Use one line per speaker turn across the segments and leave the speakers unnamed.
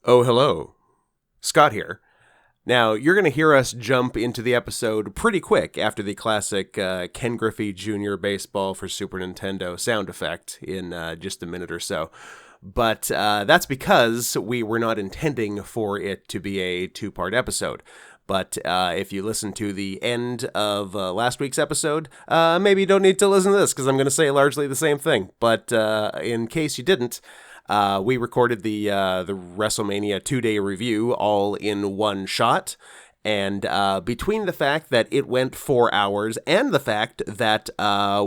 Oh, hello. Scott here. Now, you're going to hear us jump into the episode pretty quick after the classic Ken Griffey Jr. baseball for Super Nintendo sound effect in just a minute or so. But that's because we were not intending for it to be a two-part episode. But if you listen to the end of last week's episode, maybe you don't need to listen to this because I'm going to say largely the same thing. But in case you didn't, we recorded the Wrestlemania 2-day review all in one shot. And between the fact that it went 4 hours and the fact that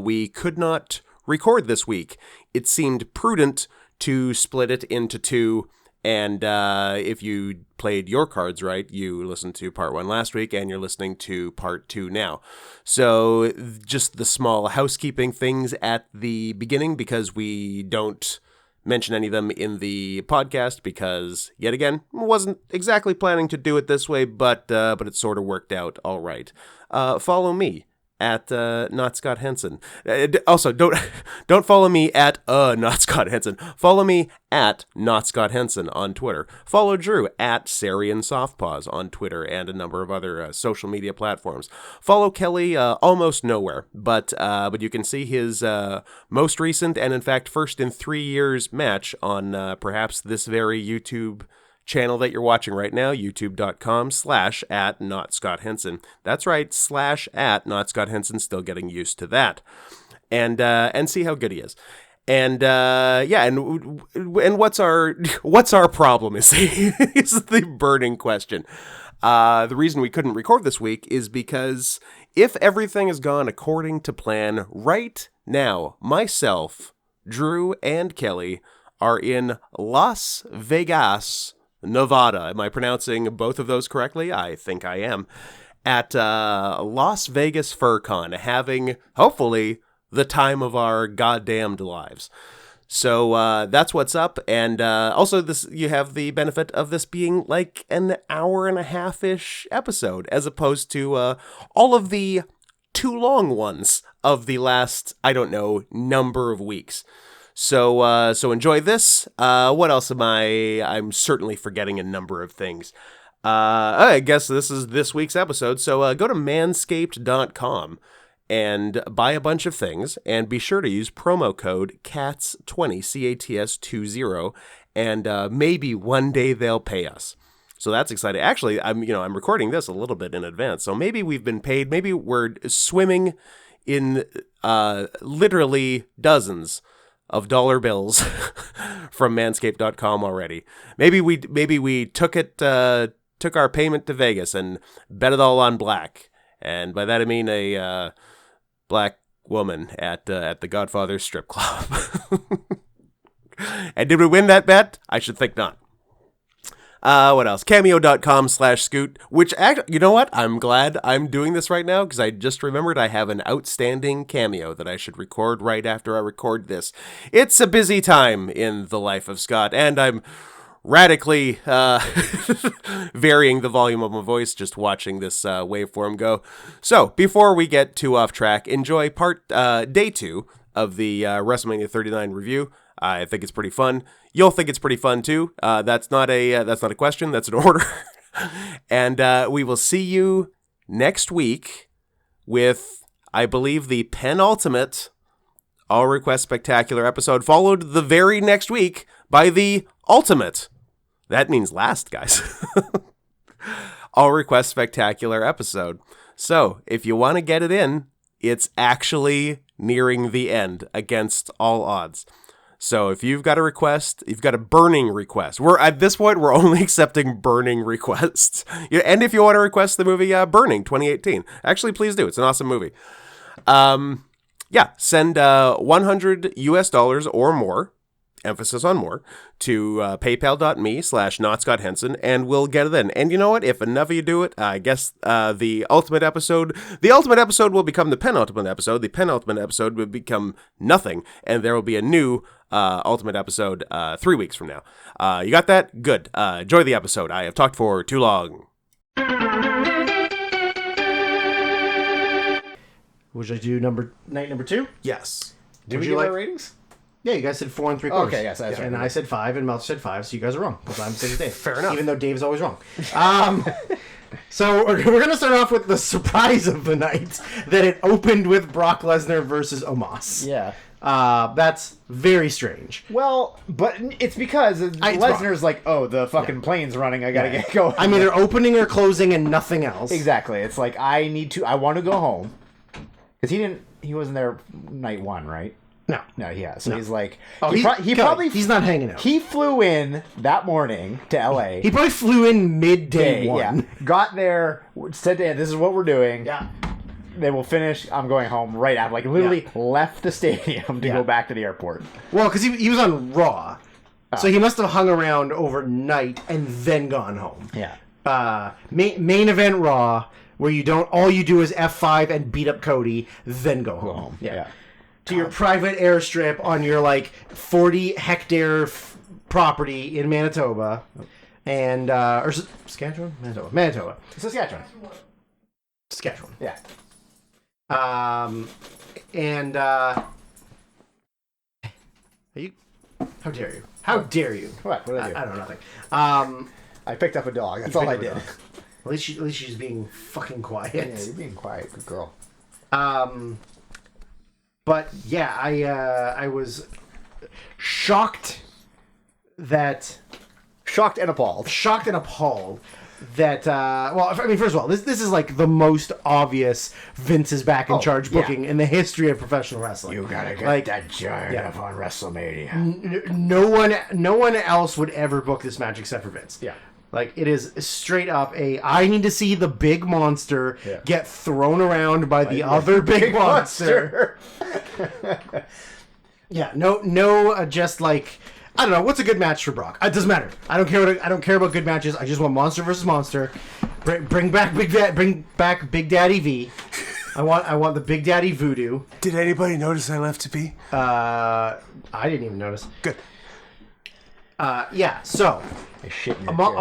we could not record this week, it seemed prudent to split it into two. And if you played your cards right, you listened to part 1 last week and you're listening to part 2 now. So just the small housekeeping things at the beginning, because we don't mention any of them in the podcast, because yet again, wasn't exactly planning to do it this way, but it sort of worked out all right. Follow me at Not Scott Henson. Also, don't follow me at Not Scott Henson. Follow me at Not Scott Henson on Twitter. Follow Drew at Sarian Softpaws on Twitter and a number of other social media platforms. Follow Kelly almost nowhere, but you can see his most recent and in fact first in 3 years match on perhaps this very YouTube channel that you're watching right now, youtube.com/@NotScottHenson. That's right, /@NotScottHenson, still getting used to that. And see how good he is. And and what's our problem is the burning question. The reason we couldn't record this week is because if everything has gone according to plan right now, myself, Drew, and Kelly are in Las Vegas, Nevada. Am I pronouncing both of those correctly? I think I am. At Las Vegas FurCon, having, hopefully, the time of our goddamned lives. So that's what's up. And also, you have the benefit of this being like an hour and a half-ish episode, as opposed to all of the too long ones of the last, I don't know, number of weeks. So enjoy this. What else am I'm certainly forgetting a number of things. I guess this is this week's episode. So go to manscaped.com and buy a bunch of things, and be sure to use promo code CATS20, CATS20, and maybe one day they'll pay us. So that's exciting. Actually, I'm recording this a little bit in advance, so maybe we've been paid. Maybe we're swimming in literally dozens of dollar bills from manscaped.com already. Maybe we took our payment to Vegas and bet it all on black. And by that I mean a black woman at the Godfather strip club. And did we win that bet? I should think not. What else? Cameo.com/Scoot, which, you know what? I'm glad I'm doing this right now, because I just remembered I have an outstanding cameo that I should record right after I record this. It's a busy time in the life of Scott, and I'm radically varying the volume of my voice just watching this waveform go. So, before we get too off track, enjoy day 2 of the WrestleMania 39 review. I think it's pretty fun. You'll think it's pretty fun too. That's not a question. That's an order. And we will see you next week with, I believe, the penultimate All Request Spectacular episode, followed the very next week by the ultimate. That means last, guys. All Request Spectacular episode. So if you want to get it in, it's actually nearing the end against all odds. So if you've got a request, you've got a burning request. At this point, we're only accepting burning requests. And if you want to request the movie Burning 2018, actually, please do. It's an awesome movie. Send $100 or more, emphasis on more, to paypal.me/NotScottHenson, and we'll get it in. And you know what? If enough of you do it, I guess the ultimate episode will become the penultimate episode. The penultimate episode will become nothing, and there will be a new ultimate episode 3 weeks from now. You got that? Good. Enjoy the episode. I have talked for too long.
Would I do night number 2?
Yes.
Did we give our
ratings?
Yeah, you guys said 4 3/4.
Okay, yes, that's right.
And I said 5, and Meltzer said 5, so you guys are wrong. Because I'm saying Dave.
Fair enough.
Even though Dave's always wrong. So we're going to start off with the surprise of the night, that it opened with Brock Lesnar versus Omos.
Yeah.
That's very strange.
Well, but it's because Lesnar's like, oh, the fucking plane's running. I gotta get going.
I'm either opening or closing and nothing else.
Exactly. It's like I want to go home because he wasn't there night 1, right?
No.
Yeah. So he's like,
he's not hanging out.
He flew in that morning to LA.
He probably flew in midday one.
Yeah. Got there, said, "This is what we're doing."
Yeah.
They will finish. I'm going home right after. Like literally left the stadium to go back to the airport.
Well, because he was on Raw, so he must have hung around overnight and then gone home.
Yeah.
Main event Raw, where all you do is F5 and beat up Cody, then go home. Yeah. To your private airstrip on your 40-hectare property in Manitoba, and or Saskatchewan, Manitoba,
Saskatchewan.
Yeah. And are you? How dare you? How dare you?
What did I do?
I don't know nothing.
I picked up a dog. That's all I did.
At least she's being fucking quiet.
Yeah, you're being quiet, good girl.
But yeah, I was shocked and appalled that first of all, this is like the most obvious Vince is back in charge booking in the history of professional wrestling.
You gotta get that giant up on WrestleMania.
No one else would ever book this match except for Vince.
Yeah.
Like, it is straight up I need to see the big monster get thrown around by the other big monster. Just like, I don't know, what's a good match for Brock? It doesn't matter. I don't care about good matches. I just want monster versus monster. Bring back Big Daddy V. I want the Big Daddy Voodoo.
Did anybody notice I left to pee?
I didn't even notice.
Good.
So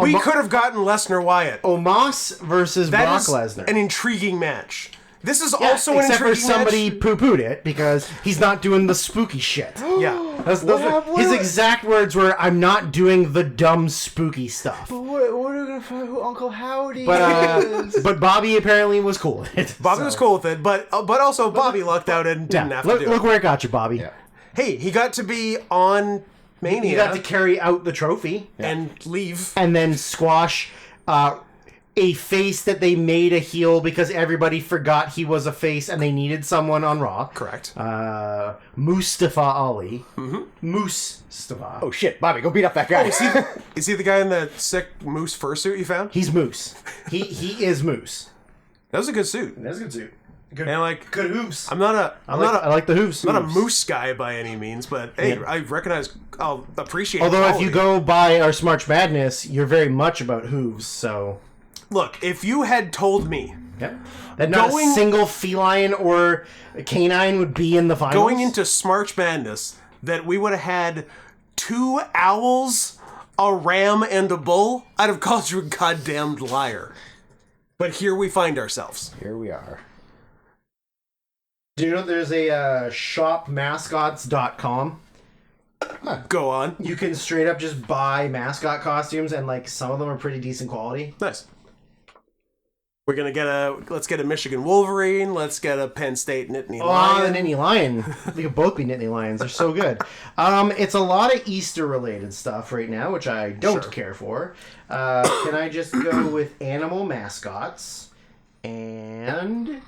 we could have gotten Lesnar Wyatt.
Omos versus Brock Lesnar.
An intriguing match. This is also an
except
intriguing
for somebody
match.
pooed it because he's not doing the spooky shit.
Yeah.
His exact words were, "I'm not doing the dumb spooky stuff."
But what are we gonna find who Uncle Howdy
is? But Bobby apparently was cool with it.
Bobby was cool with it, but also Bobby lucked out and didn't have to do it.
Look where it got you, Bobby.
Yeah.
He got to be on Mania.
He got to carry out the trophy
and leave,
and then squash a face that they made a heel because everybody forgot he was a face and they needed someone on Raw.
Correct.
Mustafa Ali. Mm-hmm. Mustafa.
Oh shit, Bobby, go beat up that guy.
Is he the guy in the sick moose fursuit you found?
He's Moose. He is Moose.
That was a good suit.
That's a good suit. Good,
and
good hooves.
I
like the hooves.
I'm not a moose guy by any means, but hey, I recognize. I'll appreciate.
Although
quality.
if you go by our Smarch Madness, you're very much about hooves. So
look, if you had told me
that not a single feline or canine would be in the finals,
going into Smarch Madness, that we would have had 2 owls, a ram, and a bull, I'd have called you a goddamned liar. But here we find ourselves.
Here we are.
Do you know there's a shopmascots.com?
Go on.
You can straight up just buy mascot costumes, and like some of them are pretty decent quality.
Nice. We're gonna let's get a Michigan Wolverine. Let's get a Penn State Nittany Lion.
The Nittany Lion. They could both be Nittany Lions. They're so good. It's a lot of Easter related stuff right now, which I don't care for. Can I just go with animal mascots? And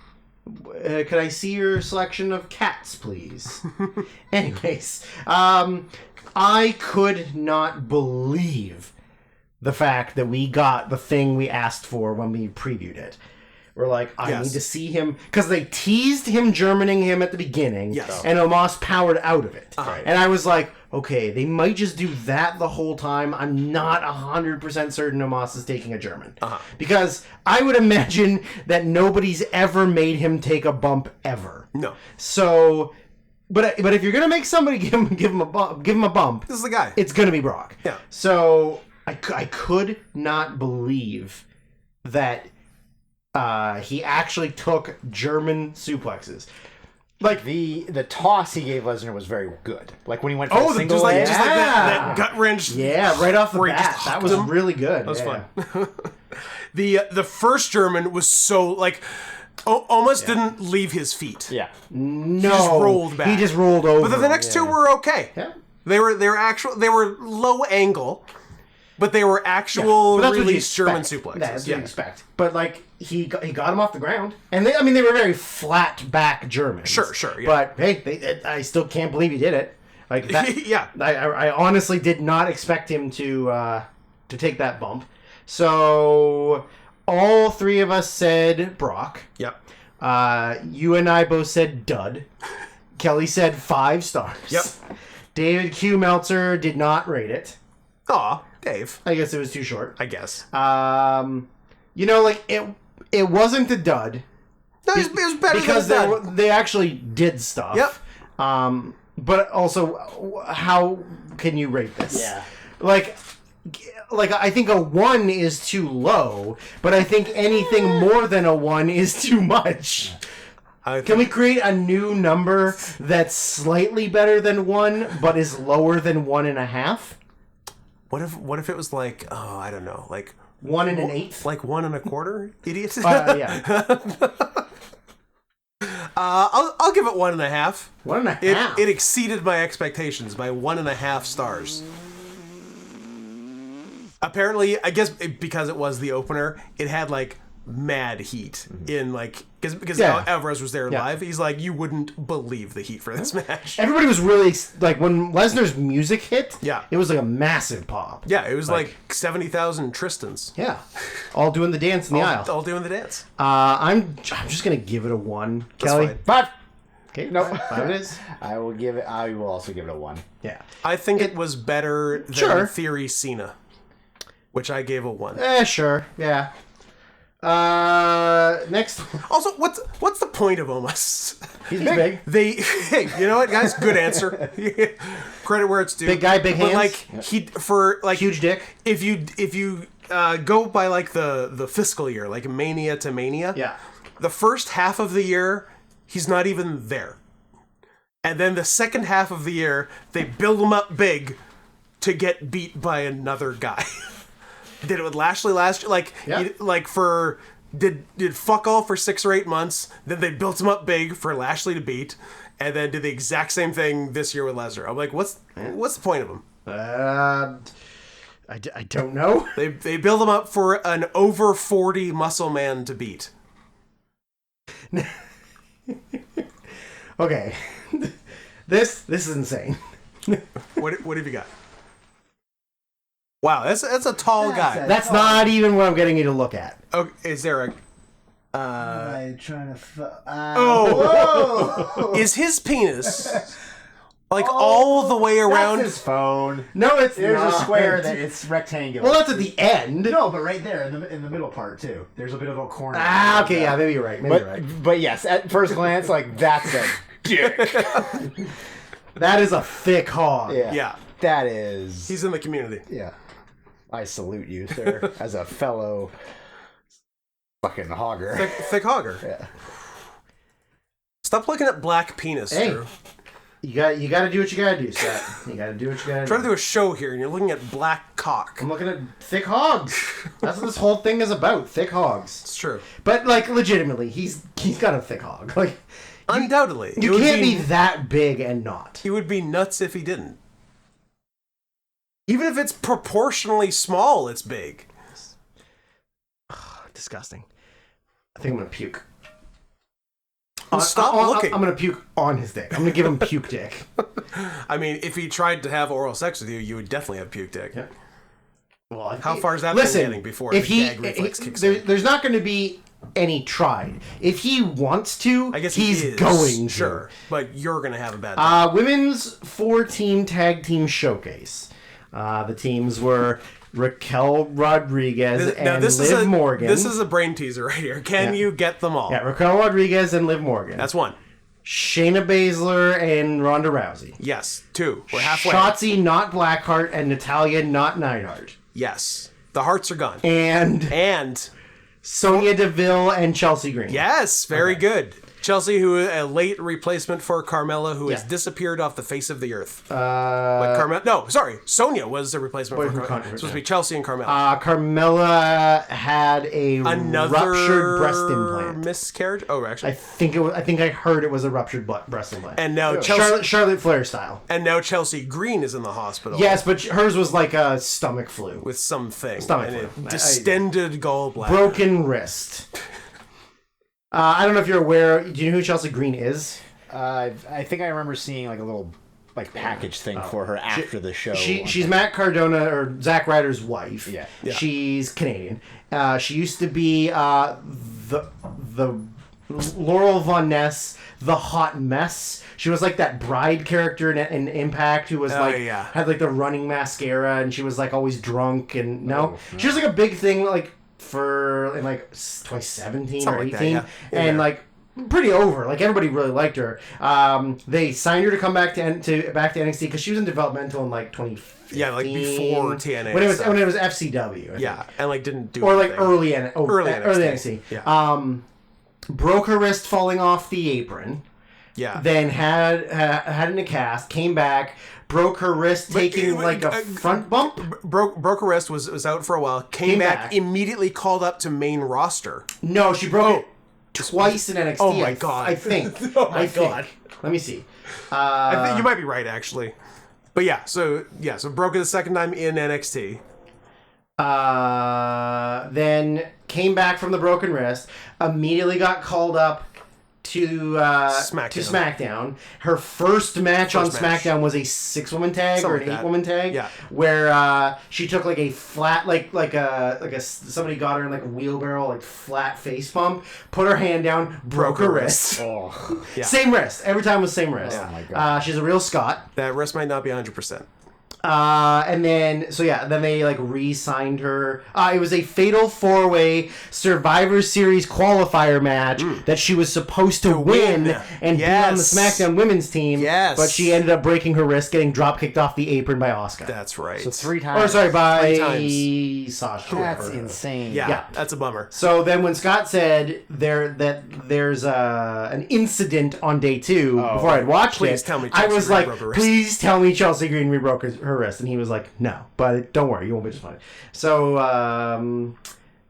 could I see your selection of cats, please? Anyways, I could not believe the fact that we got the thing we asked for when we previewed it. We're like, I need to see him, because they teased him Germaning him at the beginning, and Omos powered out of it. And I was like, okay, they might just do that the whole time. I'm not 100% certain Omos is taking a German. Because I would imagine that nobody's ever made him take a bump ever.
No.
So, but if you're gonna make somebody give him a bump,
this is the guy.
It's gonna be Brock.
Yeah.
So I could not believe that he actually took German suplexes. Like
The toss he gave Lesnar was very good. Like when he went for the single
just like
leg.
that gut wrench.
yeah, right off the
Where he
bat,
just
that
hooked
was
him.
really good.
That was fun. The first German was so like almost didn't leave his feet.
Yeah.
No,
just rolled back.
He just rolled over.
But then the next two were okay.
Yeah.
They were low angle, but they were actual
But that's what you
release German
expect.
suplexes.
That's what you expect. But like he got him off the ground, and they were very flat back Germans.
Sure, yeah.
But hey, I still can't believe he did it. Like that.
Yeah.
I honestly did not expect him to take that bump. So all three of us said Brock.
Yep.
You and I both said dud. Kelly said 5 stars.
Yep.
David Q. Meltzer did not rate it.
Aw, Dave.
I guess it was too short.
I guess.
Like it wasn't a dud.
No, it was better
because
than that.
they actually did stuff.
Yep.
But also, how can you rate this?
Yeah.
Like I think a 1 is too low, but I think anything more than a 1 is too much. Can we create a new number that's slightly better than 1, but is lower than 1.5?
What if it was like, oh, I don't know, like
1 1/8?
like 1 1/4, idiot?
Yeah.
I'll give it 1.5.
1.5.
It exceeded my expectations by 1.5 stars. Apparently, I guess because it was the opener, it had like mad heat in like because Alvarez was there live. He's like, you wouldn't believe the heat for this match.
Everybody was really like when Lesnar's music hit.
Yeah.
It was like a massive pop.
Yeah, it was like 70,000 Tristans.
Yeah, all doing the dance in the aisle.
All doing the dance.
I'm just gonna give it a 1. Kelly,
fine.
5.
okay,
No.
5 it is.
I will also give it a 1.
Yeah,
I think it was better than
Sure.
Theory Cena, which I gave a 1.
Sure, yeah. Next,
Also, what's the point of Omos?
he's big.
Hey, you know what, guys? Good answer. Credit where it's due.
Big guy, big hands.
But like
Huge dick.
If you go by like the fiscal year, like Mania to Mania,
Yeah.
the first half of the year he's not even there, and then the second half of the year they build him up big to get beat by another guy. Did it with Lashley last year? Like, did fuck all for 6 or 8 months. Then they built him up big for Lashley to beat, and then did the exact same thing this year with Lesnar. I'm like, what's the point of him?
I don't know.
They build him up for an over 40 muscle man to beat.
Okay, this is insane.
What have you got? Wow, that's a tall guy.
That's not even what I'm getting you to look at.
Oh, is there a?
I'm trying to.
Oh, is his penis like all the way around?
That's his phone.
No, it's
There's
not.
a square that it's rectangular.
Well, that's at the end.
No, but right there in the middle part too. There's a bit of a corner.
Okay, yeah, maybe you're right. Maybe you're right.
But yes, at first glance, like that's a dick.
That is a thick hog.
Yeah,
That is.
he's in the community.
Yeah. I salute you, sir, as a fellow fucking hogger.
Thick hogger.
Yeah.
Stop looking at black penis,
Hey.
Drew.
You got to do what you got to do, Scott. You got to do what you got to
Trying to
do.
do a show here, and you're looking at black cock.
I'm looking at thick hogs. That's what this whole thing is about. Thick hogs.
It's true.
But like, legitimately, he's got a thick hog. Like,
Undoubtedly,
you can't be that big and not.
He would be nuts if he didn't. Even if it's proportionally small, it's big.
Disgusting. I think I'm gonna puke.
Stop looking.
I'm gonna puke on his dick. I'm gonna give him puke dick.
I mean, if he tried to have oral sex with you, you would definitely have puke dick.
Yeah. Well,
How far is that been getting before
if
the
he,
gag reflex kicks in?
there's not going to be any tried. If he wants to,
I guess
he's
he is,
going to.
Sure, but you're going to have a bad time.
Women's 4-team tag team showcase. The teams were Raquel Rodriguez and Liv Morgan.
This is a brain teaser right here. Can you get them all?
Yeah, Raquel Rodriguez and Liv Morgan.
That's one.
Shayna Baszler and Ronda Rousey.
Yes. Two. We're halfway.
Shotzi, not Blackheart, and Natalya, not Neidhart.
Yes. The hearts are gone.
And
And
Sonya Deville and Chelsea Green.
yes, very good. Chelsea, who a late replacement for Carmella, who has disappeared off the face of the earth. Sonya was the replacement for Carmella. It's supposed to be Chelsea and Carmella.
Carmella had
Another
ruptured breast implant.
Miscarriage? Oh, actually.
I think I heard it was a ruptured breast implant.
And now Chelsea...
Charlotte Flair style.
And now Chelsea Green is in the hospital.
Yes, but hers was like a stomach flu.
With something.
Stomach flu.
Distended gallbladder.
Broken wrist. I don't know if you're aware. Do you know who Chelsea Green is?
I think I remember seeing like a little package thing for her after the show.
She's Matt Cardona or Zack Ryder's wife.
Yeah.
She's Canadian. She used to be the Laurel Von Ness, the hot mess. She was like that bride character in Impact who was had like the running mascara and she was like always drunk and she was like a big thing like in like 2017 or 18 and like pretty over. Like everybody really liked her. They signed her to come back to NXT because she was in developmental in like 2015.
Yeah, like before TNA.
When it was FCW. I think.
And like didn't do
or
anything.
like early NXT.
Yeah.
Broke her wrist falling off the apron.
Yeah.
Then had in a cast, came back, broke her wrist taking like a front bump.
Broke her wrist, was out for a while, came back, immediately called up to main roster.
No, she broke it twice in NXT.
Oh my god.
I think.
God.
Let me see.
I think you might be right actually. But so broke it the second time in NXT.
Then came back from the broken wrist, immediately got called up to SmackDown. Her first match on SmackDown was a 6-woman tag or an 8-woman tag.
Yeah.
Where she took like a flat somebody got her in like a wheelbarrow like flat face pump, put her hand down, broke her wrist.
Oh.
Yeah.
Same wrist. Every time was same wrist.
Oh my god.
She's a real Scot.
That wrist might not be 100%.
And then they like re-signed her. It was a fatal 4-way Survivor Series qualifier match that she was supposed to win and be on the SmackDown women's team.
Yes.
But she ended up breaking her wrist, getting drop kicked off the apron by Asuka.
That's right.
So 3 times.
By
3 times.
Sasha.
That's insane.
Yeah, that's a bummer.
So then when Scott said there's an incident on day 2 before I'd watched
please
it,
tell me
I
Chelsea
was
Green
like,
broke her wrist.
please tell me Chelsea Green re-broke her wrist. And he was like, no, but don't worry, you won't be disappointed. So,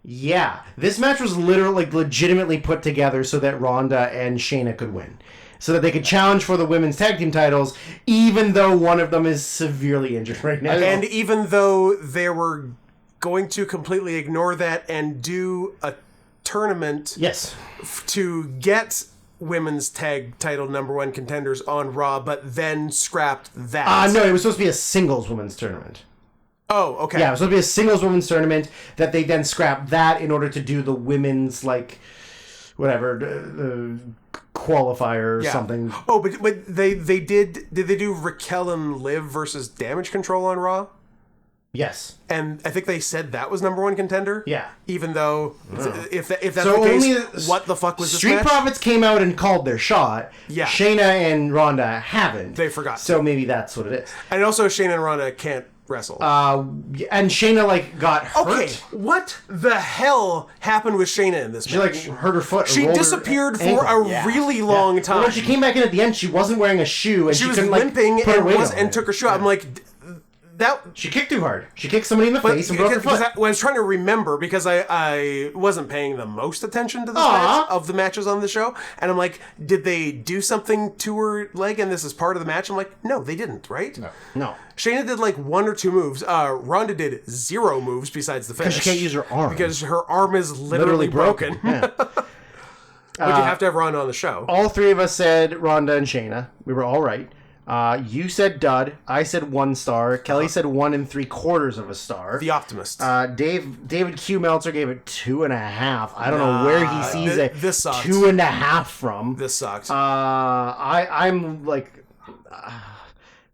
this match was literally, legitimately put together so that Ronda and Shayna could win. So that they could challenge for the women's tag team titles, even though one of them is severely injured right now.
And even though they were going to completely ignore that and do a tournament to get women's tag title #1 contenders on Raw, but then scrapped that.
No, it was supposed to be a singles women's tournament.
Oh, okay.
Yeah, it was supposed to be a singles women's tournament that they then scrapped that in order to do the women's, qualifier or something.
Oh, but they did they do Raquel and Liv versus Damage Control on Raw?
Yes.
And I think they said that was #1 contender.
Yeah.
Even though, if that's the case, what the fuck was this
Street
match?
Profits came out and called their shot.
Yeah.
Shayna and Ronda haven't.
They forgot.
So maybe that's what it is.
And also, Shayna and Ronda can't wrestle.
And Shayna, got hurt.
Okay, what the hell happened with Shayna in this match?
She, hurt her foot.
She disappeared for a really long time.
But when she came back in at the end, she wasn't wearing a shoe. And
she was
couldn't,
limping
put her weight on
and took her shoe out. I'm like...
She kicked too hard. She kicked somebody in the face and broke her foot.
I was trying to remember because I wasn't paying the most attention to this match of the matches on the show, and I'm like, did they do something to her leg and this is part of the match? I'm like, no, they didn't, right?
No.
Shayna did 1 or 2 moves. Ronda did 0 moves besides the finish.
Because she can't use her arm.
Because her arm is literally broken.
Yeah.
But you have to have Ronda on the show.
All 3 of us said Ronda and Shayna. We were all right. You said dud. I said 1 star. Kelly said 1 3/4 of a star.
The optimist.
David Q. Meltzer gave it 2.5. I don't know where he sees
this sucked.
2.5 from.
This sucked.
I'm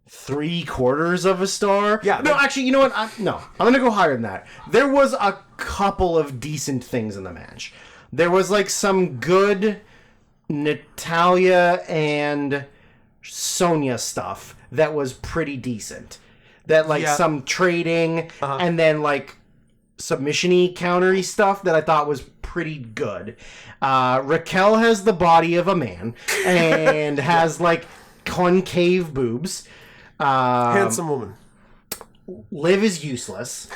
3/4 of a star.
Yeah.
No, actually, you know what? I'm gonna go higher than that. There was a couple of decent things in the match. There was some good Natalya and Sonya stuff that was pretty decent. That some trading and then submission-y counter-y stuff that I thought was pretty good. Raquel has the body of a man and has like concave boobs.
Handsome woman.
Liv is useless.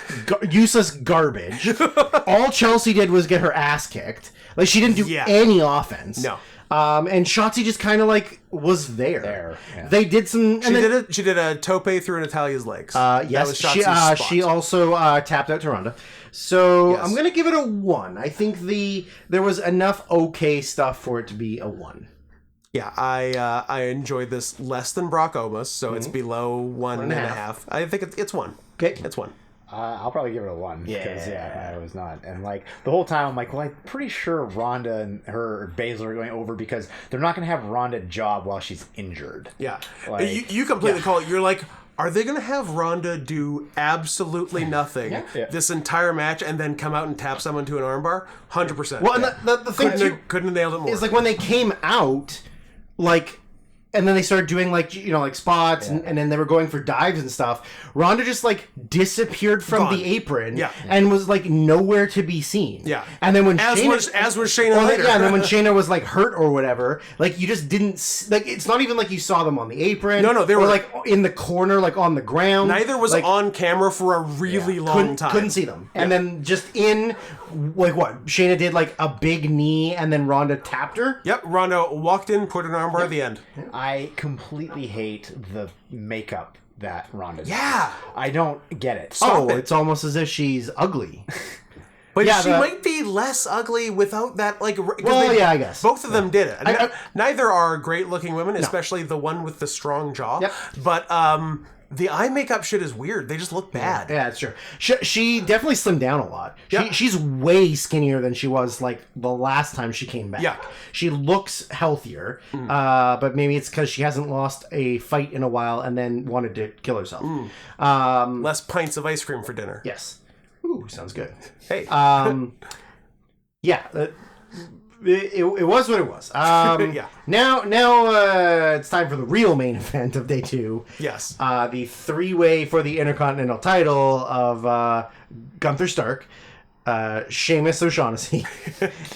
Useless garbage. All Chelsea did was get her ass kicked. Like, she didn't do any offense.
No.
And Shotzi just kind of like was there.
Yeah.
They did some.
She did a tope through Natalia's legs.
Yes,
that was Shotzi's spot.
she also tapped out to Ronda. So
Yes.
I'm gonna give it a 1. I think there was enough okay stuff for it to be a 1.
Yeah, I enjoyed this less than Brock Omos, so it's below 1.5. I think it's 1.
Okay,
It's 1.
I'll probably give it a 1 because
Yeah.
I was not, and like the whole time I'm like, well, I'm pretty sure Ronda and her Baszler are going over because they're not going to have Ronda job while she's injured.
Yeah,
Like,
you completely call it. You're like, are they going to have Ronda do absolutely nothing this entire match and then come out and tap someone to an armbar? 100%.
Well, and the thing
couldn't have nailed it more.
is like when they came out, like. And then they started doing like spots and then they were going for dives and stuff. Ronda just like disappeared from the apron and was like nowhere to be seen.
Yeah.
And then when
as was Shayna later.
Yeah, and then when Shayna was like hurt or whatever, like you just didn't like it's not even like you saw them on the apron.
No, they were
like in the corner, like on the ground.
Neither was
like,
on camera for a really long time.
Couldn't see them. And then just in like what? Shayna did like a big knee and then Ronda tapped her.
Yep, Ronda walked in, put an armbar at the end.
I completely hate the makeup that Ronda does.
Yeah.
I don't get it.
It's almost as if she's ugly.
But she might be less ugly without that, like...
I guess.
Both of them did it. Neither are great-looking women, especially the one with the strong jaw.
Yep.
But the eye makeup shit is weird. They just look bad.
Yeah, that's true. She definitely slimmed down a lot.
Yeah.
She's way skinnier than she was, like, the last time she came back.
Yeah.
She looks healthier, but maybe it's because she hasn't lost a fight in a while and then wanted to kill herself.
Less pints of ice cream for dinner.
Yes. Ooh, sounds good.
Hey.
Yeah. It was what it was.
Yeah.
Now it's time for the real main event of day 2.
Yes.
The 3-way for the Intercontinental title of Gunther Stark, Sheamus O'Shaughnessy,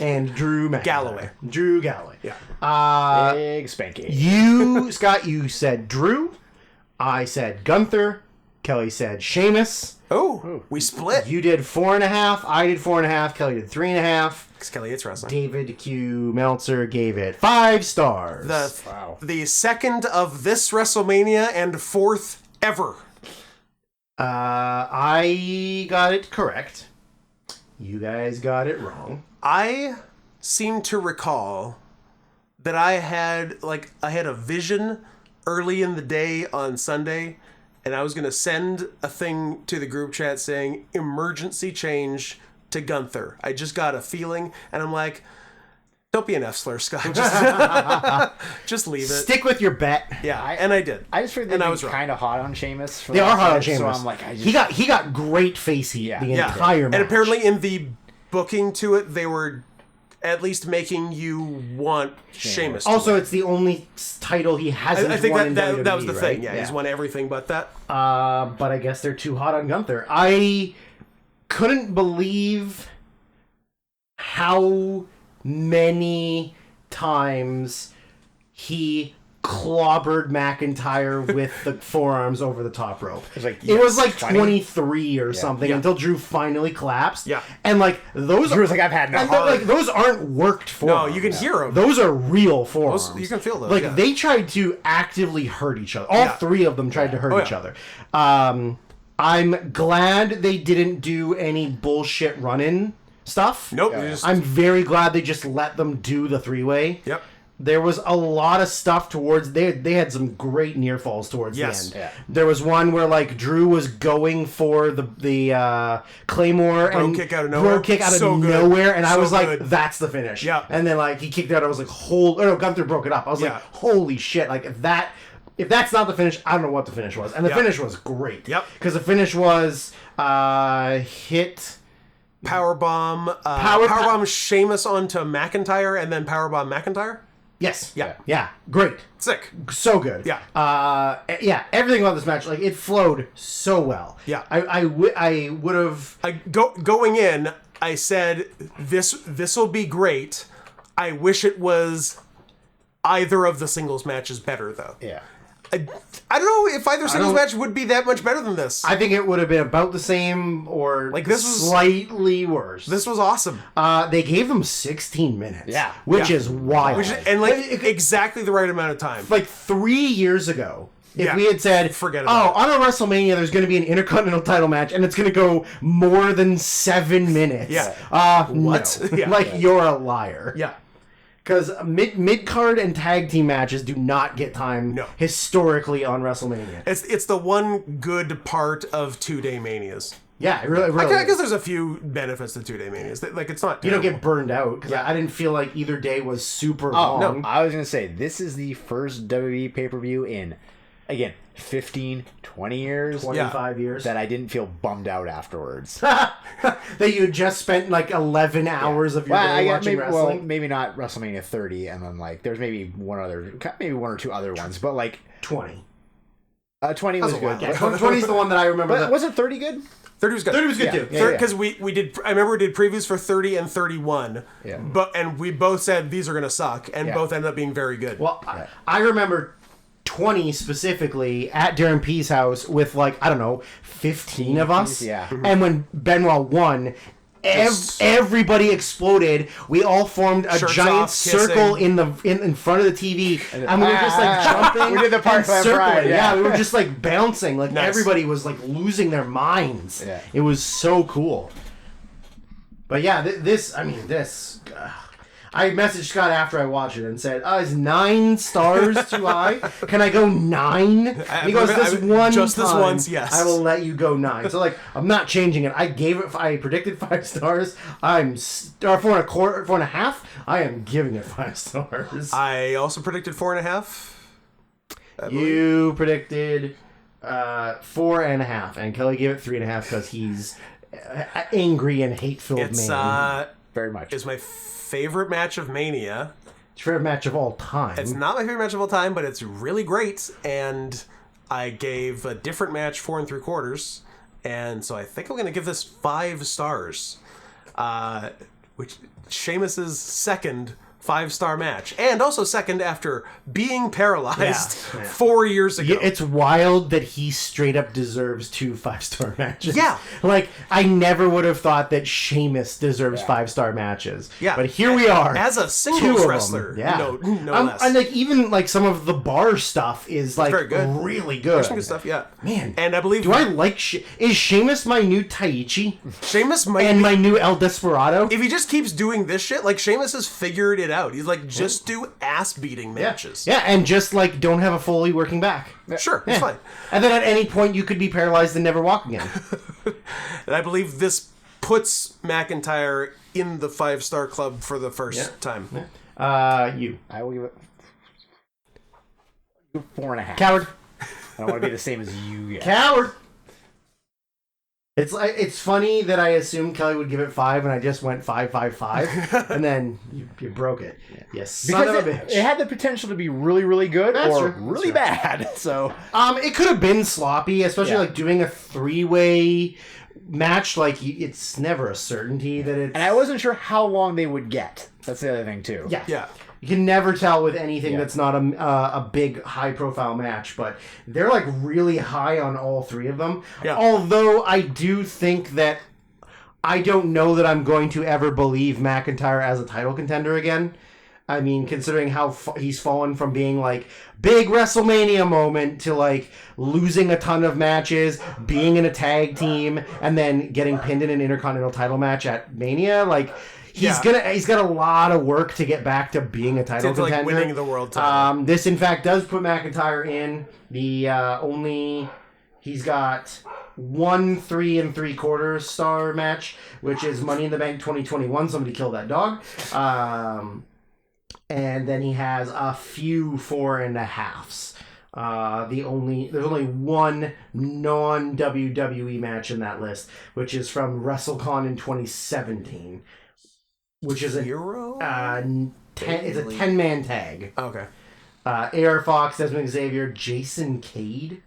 and Drew McIntyre.
Galloway.
Drew Galloway.
Yeah.
Big spanky.
You, Scott, you said Drew. I said Gunther. Kelly said Sheamus.
Oh, we split.
You did 4.5. I did 4.5. Kelly did 3.5.
Because Kelly hates wrestling.
David Q. Meltzer gave it 5 stars.
The second of this WrestleMania and 4th ever.
I got it correct. You guys got it wrong.
I seem to recall that I had a vision early in the day on Sunday, and I was going to send a thing to the group chat saying emergency change to Gunther. I just got a feeling, and I'm like, don't be an F-slur, Scott. Just leave it.
Stick with your bet.
Yeah, and I did.
I just figured they were kind of hot on Sheamus. For
they are hot on Sheamus.
So I'm like,
he got great face heat the entire match.
And apparently in the booking to it, they were at least making you want Sheamus.
Also, it's the only title he hasn't won. I think
that was the thing.
Right?
Yeah, he's won everything but that.
But I guess they're too hot on Gunther. I couldn't believe how many times he clobbered McIntyre with the forearms over the top rope. It was like 23 or something until Drew finally collapsed.
Yeah.
And like those
Drew was like, I've had enough.
Like those aren't worked forearms.
No, you can hear them.
Those are real forearms.
You can feel those.
Like they tried to actively hurt each other. All 3 of them tried to hurt each other. I'm glad they didn't do any bullshit run-in stuff.
Nope.
I'm very glad they just let them do the 3-way.
Yep.
There was a lot of stuff towards... They had some great near falls towards the end.
Yeah.
There was one where like Drew was going for the Claymore
Bro kick out of nowhere.
Bro kick out of
So good.
nowhere, and I
So
was like,
good.
that's the finish.
Yeah.
And then like he kicked out, I was like, Gunther broke it up. I was like, holy shit! Like if that's not the finish, I don't know what the finish was. And the finish was great.
Yep.
Because the finish was hit.
Powerbomb. Powerbomb Sheamus onto McIntyre and then powerbomb McIntyre.
Yes.
Yeah.
Yeah. Great.
Sick.
So good.
Yeah.
Yeah. Everything about this match, like it flowed so well.
Yeah.
I would have.
Going in, I said this will be great. I wish it was either of the singles matches better though.
Yeah.
I don't know if either singles match would be that much better than this.
I think it would have been about the same or
Like, this was
slightly worse.
This was awesome.
They gave them 16 minutes.
Yeah.
Which is wild.
Exactly the right amount of time.
Like 3 years ago, if we had said,
forget about
on a WrestleMania, there's going to be an Intercontinental title match, and it's going to go more than 7 minutes.
Yeah.
What? No.
Yeah.
Like, you're a liar.
Yeah.
Because mid-card and tag team matches do not get time historically on WrestleMania.
It's the one good part of 2-day manias.
Yeah, it really
I guess there's a few benefits to 2-day manias. Like, it's not terrible.
You don't get burned out, because I didn't feel like either day was super long.
No, I was going to say, this is the first WWE pay-per-view in, again, 15, 20 years.
25 years.
That I didn't feel bummed out afterwards.
That you had just spent like 11 hours of your day watching wrestling.
Well, maybe not WrestleMania 30, and then like there's maybe one or two other ones, but like
20.
20 was good.
Yeah, 20 is the one that I remember.
But wasn't 30 good?
30 was good.
30 was good too.
Because we did. I remember we did previews for 30 and 31.
Yeah.
And we both said these are going to suck, and both ended up being very good.
Well, I remember 20 specifically at Darren P's house with like, I don't know, 15 of us.
Yeah.
And when Benoit won, everybody exploded. We all formed a
Shirts
giant
off,
circle in front of the TV, and we were just like jumping.
We did the part
and
by
circling.
Brian, yeah.
We were just like bouncing. Like
Nice.
everybody was like losing their minds.
Yeah.
It was so cool. But yeah, this. I messaged Scott after I watched it and said, is 9 stars too high? Can I go 9? And he goes, this once,
yes.
I will let you go 9. So, like, I'm not changing it. I predicted 5 stars. Or 4.25. I am giving it 5 stars.
I also predicted 4.5.
You predicted 4.5. And Kelly gave it 3.5 because he's angry and hate-filled man.
Very much.
It's my favorite match of Mania.
It's your favorite match of all time.
It's not my favorite match of all time, but it's really great. And I gave a different match 4 3/4, and so I think I'm going to give this 5 stars, which Sheamus's second 5-star match, and also second after being paralyzed 4 years ago.
It's wild that he straight up deserves 2 5-star matches.
Yeah.
Like, I never would have thought that Sheamus deserves 5-star matches.
Yeah.
But here we are.
As a
2
singles
of
wrestler.
them. Yeah.
No less.
And like, even like some of the bar stuff is like
very good.
really good.
There's some good stuff, yeah.
Man.
And I believe...
Do I like... Is Sheamus my new Taichi?
Sheamus might
And
be...
my new El Desperado?
If he just keeps doing this shit, like, Sheamus has figured it out. He's like, just do ass-beating matches.
Yeah, and just like don't have a Foley working back.
Sure, it's fine.
And then at any point you could be paralyzed and never walk again.
And I believe this puts McIntyre in the 5-star club for the first time.
You.
I will give it 4.5.
Coward.
I don't want to be the same as you yet.
Coward. It's funny that I assumed Kelly would give it 5 and I just went 5, 5, 5, and then you broke it. Yes, son of a bitch.
It had the potential to be really, really good
That's
or
true.
really bad. So
it could have been sloppy, especially like doing a 3-way match. Like it's never a certainty that it's.
And I wasn't sure how long they would get. That's the other thing too.
Yeah. You can never tell with anything that's not a big, high-profile match, but they're, like, really high on all 3 of them.
Yeah.
Although I do think that I don't know that I'm going to ever believe McIntyre as a title contender again. I mean, considering how he's fallen from being, like, big WrestleMania moment to, like, losing a ton of matches, being in a tag team, and then getting pinned in an Intercontinental title match at Mania, like... He's got a lot of work to get back to being a title contender.
Like winning the world title.
This in fact does put McIntyre in the he's got 1 3 3/4 star match, which is Money in the Bank 2021. Somebody killed that dog. And then he has a few 4.5s. There's only one non WWE match in that list, which is from WrestleCon in 2017. Which is
it's
a 10-man tag.
Okay.
AR Fox, Desmond Xavier, Jason Cade.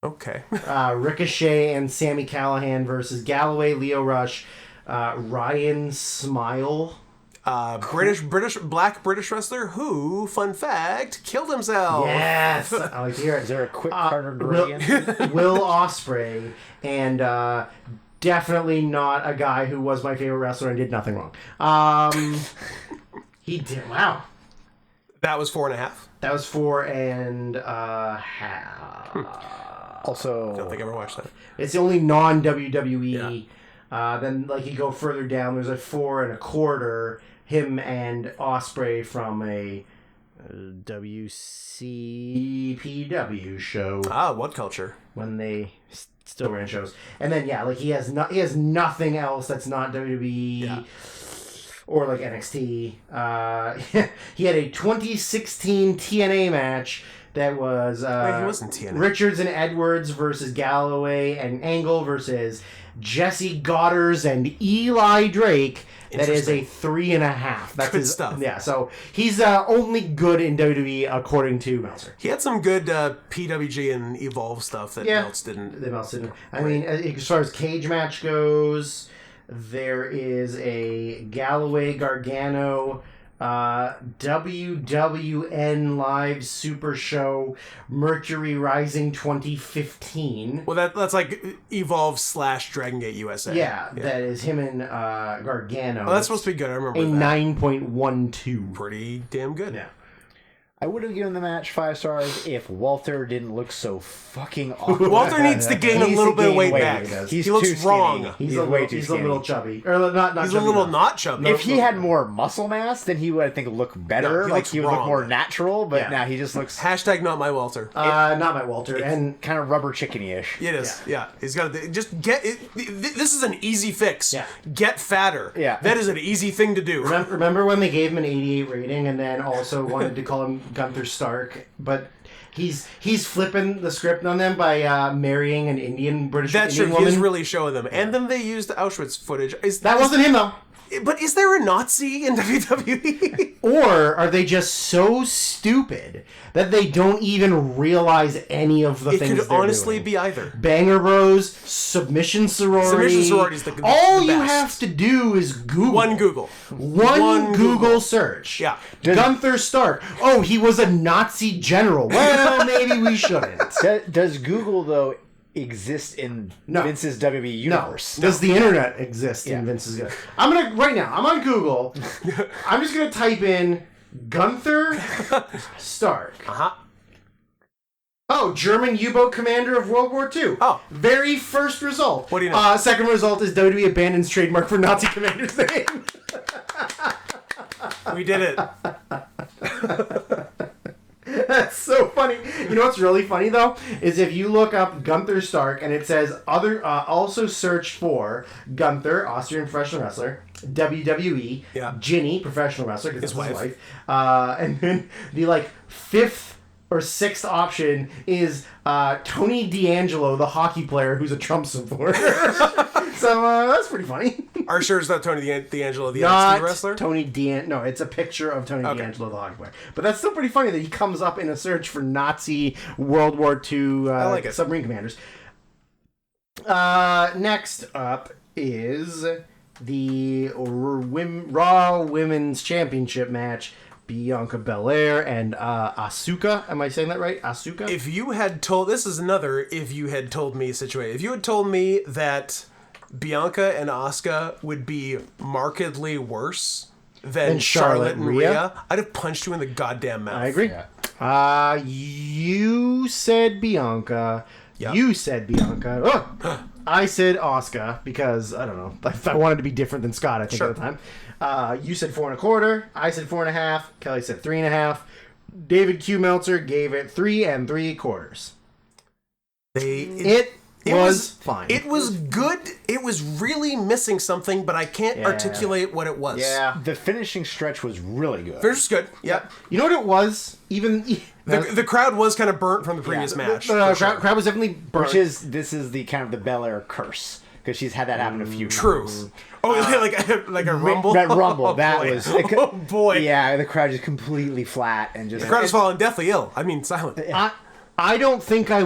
Okay.
Ricochet and Sami Callihan versus Galloway, Lio Rush, Ryan Smile.
Black British wrestler who, fun fact, killed himself.
Yes, I like to hear it.
Is there a quick Carter Gradient?
Will Ospreay, and definitely not a guy who was my favorite wrestler and did nothing wrong. He did. Wow.
That was 4.5.
That was 4.5.
Also,
I don't think I ever watched that.
It's the only non-WWE. Yeah. Then, like, you go further down, there's a 4.25. Him and Ospreay from a WCPW show.
Ah, What Culture?
When they still ran shows. And then, yeah, like, he has nothing else that's not WWE. Yeah. Or like NXT. He had a 2016 TNA match that was
he wasn't TNA.
Richards and Edwards versus Galloway and Angle versus Jesse Goddard and Eli Drake. That is a 3.5. That's
good stuff.
Yeah, so he's only good in WWE according to Meltzer.
He had some good PWG and Evolve stuff that Meltz didn't.
I mean, as far as cage match goes, there is a Galloway Gargano WWN Live Super Show Mercury Rising 2015.
Well, that's like Evolve / Dragon Gate USA.
Yeah, that is him and Gargano.
Oh, that's supposed to be good. I remember
a
that.
9.12.
Pretty damn good.
Yeah.
I would have given the match 5 stars if Walter didn't look so fucking awkward.
Walter needs to gain a little bit of weight back.
He
looks wrong.
He's a little chubby. Or not
he's
chubby
a little
enough.
not chubby.
If he had more muscle mass, then he would, I think, look better.
No,
he would look more natural, but now he just looks...
Hashtag not my Walter.
Not my Walter. And
kind of rubber chickeny-ish.
It is. Yeah. He's got to just get it. This is an easy fix.
Yeah.
Get fatter.
Yeah.
That is an easy thing to do.
Remember when they gave him an 88 rating and then also wanted to call him Gunther Stark? But he's flipping the script on them by marrying an British Indian woman.
He's really showing them. And then they used Auschwitz footage.
That wasn't him, though.
But is there a Nazi in WWE?
Or are they just so stupid that they don't even realize any of the things they're doing? It could honestly
be either.
Banger Bros, Submission Sorority.
Submission Sorority is the best.
All you have to do is Google.
One Google.
One Google search.
Yeah.
Gunther Stark. Oh, he was a Nazi general. Well, maybe we shouldn't.
Does Google, though, exist in Vince's WWE universe?
No. Does the internet exist in Vince's universe? I'm on Google. I'm just gonna type in Gunther Stark. Oh, German U-boat commander of World War II.
Oh.
Very first result.
What do you know?
Second result is WWE abandons trademark for Nazi commander's name.
We did it.
That's so funny. You know what's really funny, though? Is if you look up Gunther Stark and it says also search for Gunther, Austrian professional wrestler, WWE, Ginny, professional wrestler, because that's his wife. And then the fifth or sixth option is Tony D'Angelo, the hockey player who's a Trump supporter. So that's pretty funny.
Are you sure it's not Tony D'Angelo, the
not
NXT wrestler?
No, it's a picture of Tony D'Angelo, the hockey player. But that's still pretty funny that he comes up in a search for Nazi World War II submarine commanders. Next up is the Raw Women's Championship match. Bianca Belair and Asuka. Am I saying that right? Asuka?
If you had told me situation. If you had told me that Bianca and Asuka would be markedly worse than Charlotte and Rhea, I'd have punched you in the goddamn mouth.
I agree. Yeah. You said Bianca. Yep. You said Bianca. Oh! I said Asuka because, I don't know, I wanted to be different than Scott, I think, at the time. You said 4.25. I said 4.5. Kelly said 3.5. David Q. Meltzer gave it 3 3/4. It was fine.
It was good. It was really missing something, but I can't articulate what it was.
Yeah. The finishing stretch was really good.
Finish was good. Yep.
You know what it was? Even
the crowd was kind of burnt from the previous match.
The crowd was definitely burnt.
This is the kind of the Belair curse. Because she's had that happen a few times.
Oh, like a rumble?
That rumble. That was...
Oh, boy.
Yeah, the crowd is completely flat and just...
The crowd is falling deathly ill. I mean, silent.
I don't think I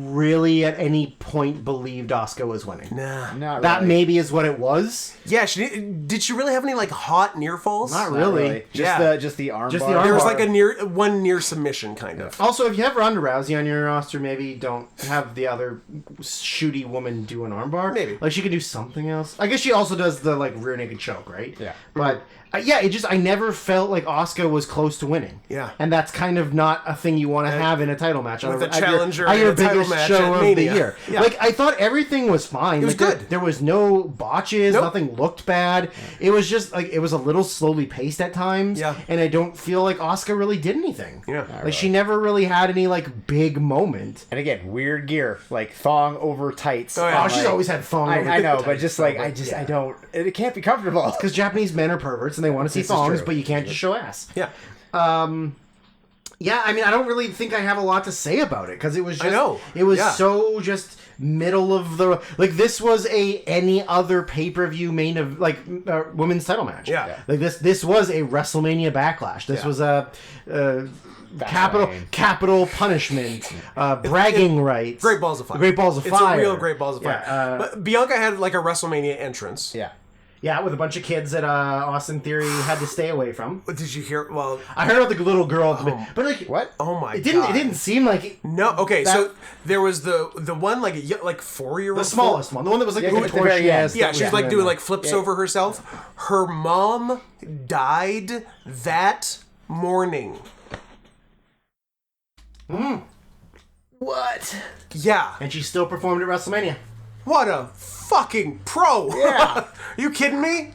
really at any point believed Asuka was winning.
Nah.
Not
That
really.
maybe is what it was.
Yeah, did she really have any like hot near falls?
Not
Not
really.
Just the arm
Just
bar.
the arm
There was
bar.
like one near submission kind of.
Also, if you have Ronda Rousey on your roster, maybe don't have the other shooty woman do an armbar.
Maybe.
Like, she could do something else. I guess she also does the, like, rear naked choke, right?
Yeah.
But, I never felt like Asuka was close to winning.
Yeah.
And that's kind of not a thing you want to have in a title match.
With
At
a challenger
at your
in a title
biggest
match
show
at
of
Mania.
the year.
Yeah.
Like, I thought everything was fine.
It was
Like,
good.
There was no botches.
Nope.
Nothing looked bad. It was just, like, it was a little slowly paced at times.
Yeah.
And I don't feel like Asuka really did anything.
Yeah.
Like, she never really had any, like, big moment.
And again, weird gear, like thong over tights.
Oh, yeah.
Oh, she's always had thong. over
I know,
the
but
tights,
just
so,
like I don't. It can't be comfortable.
because Japanese men are perverts and they want to see
This is
thongs,
true.
but you can't just show ass.
Yeah.
Yeah, I mean, I don't really think I have a lot to say about it because it was just,
I know.
it was
Yeah.
so just middle of the, like, this was any other pay-per-view women's title match.
Yeah.
Like this was a WrestleMania Backlash. This
Yeah.
was a capital punishment, bragging rights.
Great balls of fire.
Great balls of
It's
fire.
a real great balls of fire.
Yeah,
But Bianca had like a WrestleMania entrance.
Yeah.
yeah, with a bunch of kids that Austin Theory had to stay away from.
What did you hear? Well,
I heard about the little girl, but like,
What?
oh my
it didn't.
god.
It didn't seem like
No. Okay.
That-
So there was the one like 4-year-old.
the smallest one, the one that was like
Yeah,
the
at the very
contortionist.
end.
Yeah, she was like doing like flips
Yeah.
over herself. Her mom died that morning.
What?
Yeah.
And she still performed at WrestleMania.
What a fucking pro.
Yeah.
You kidding me?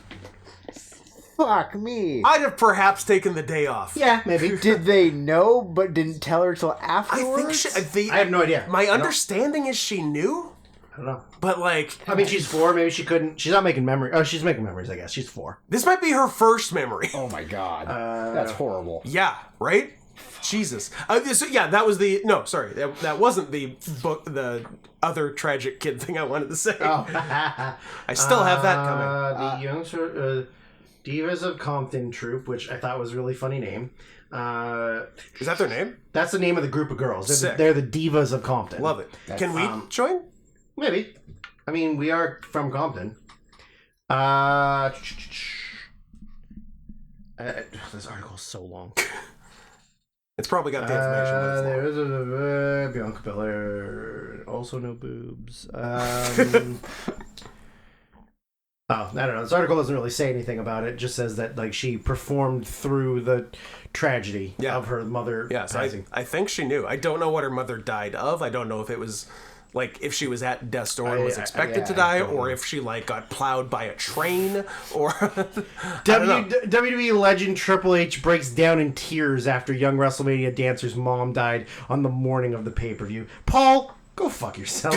Fuck me.
I'd have perhaps taken the day off.
Yeah, maybe.
Did they know but didn't tell her till
I
afterwards?
think
I have no idea.
My understanding is she knew,
I don't know.
but like
I mean, she's 4. Maybe she couldn't. She's not making memory. Oh, she's making memories. I guess she's 4.
this might be her first memory.
Oh my god. That's horrible.
Yeah, right? Jesus. That was the no. Sorry, that wasn't the book. The other tragic kid thing I wanted to say.
Oh.
I still have that coming.
The youngster Divas of Compton troupe, which I thought was a really funny name.
Is that their name?
That's the name of the group of girls.
Sick.
They're the Divas of Compton.
Love it. Can we join?
Maybe. I mean, we are from Compton. This article is so long.
It's probably got the information. But it's long.
There's Bianca Belair. Also no boobs. Oh, I don't know. This article doesn't really say anything about it. It just says that like she performed through the tragedy of her mother
Yes,
passing.
I think she knew. I don't know what her mother died of. I don't know if it was like if she was at death's door and was expected to die, or if she like got plowed by a train, or
WWE legend Triple H breaks down in tears after young WrestleMania dancer's mom died on the morning of the pay-per-view. Paul, go fuck yourself.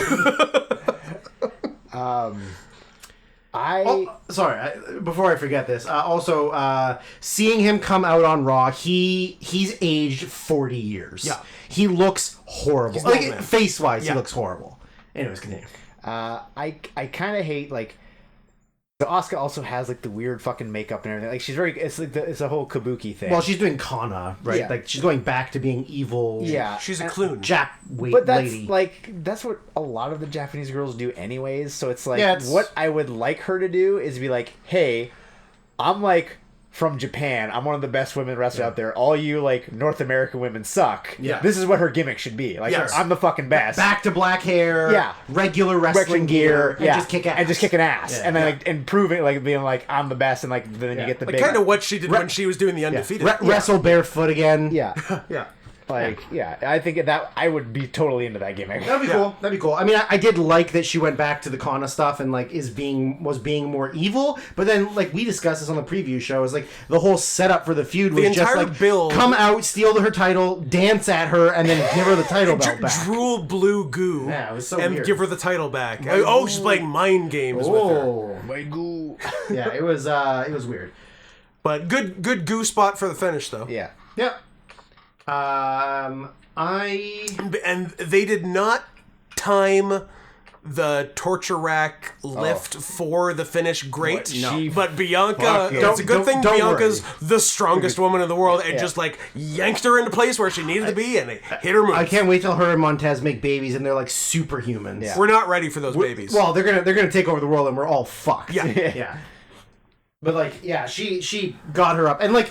Before I forget this, also seeing him come out on Raw, he's aged 40 years.
Yeah.
He looks horrible.
He's an old man.
Face-wise,
Yeah.
he looks horrible. Anyways, continue.
I kind of hate like. So Asuka also has like the weird fucking makeup and everything. Like she's very. It's like it's a whole kabuki thing.
Well, she's doing Kana, right?
Yeah.
Like she's going back to being evil.
yeah,
she's a
and-
clune.
But that's
lady.
like that's what a lot of the Japanese girls do anyways. So it's like
Yeah, it's-
what I would like her to do is be like, hey, I'm like from Japan. I'm one of the best women wrestlers out there. All you like North American women suck.
Yeah.
This is what her gimmick should be. Like
Yes.
I'm the fucking best.
Back to black hair.
Yeah.
Regular wrestling gear. And just kick ass.
And just kicking ass.
Yeah.
And then like and proving like being like I'm the best and like then you get the
Like
big
kind of what she did when she was doing the undefeated.
Wrestle barefoot again.
yeah.
Yeah.
Like yeah, I think that I would be totally into that gimmick.
That'd be cool. That'd be cool. I mean, I did like that she went back to the Kana stuff and like was being more evil. But then, like we discussed this on the preview show, is like the whole setup for the feud was just
entire
like
build-
come out, steal her title, dance at her, and then give her the title belt back.
Drool blue goo.
Yeah, it was so
and
weird.
give her the title back. Oh, she's playing mind games with her.
Oh,
My goo.
yeah, it was weird.
But good goo spot for the finish though.
Yeah.
Yep. And
they did not time the torture rack lift for the finish great.
No.
But Bianca,
it.
it's a good thing
Don't
Bianca's
worry.
the strongest woman in the world and just like yanked her into place where she needed to be and hit her move.
I can't wait till her and Montez make babies and they're like superhumans.
Yeah.
We're not ready for those babies.
Well, they're gonna take over the world and we're all fucked.
Yeah.
Yeah. But like, yeah, she got her up, and like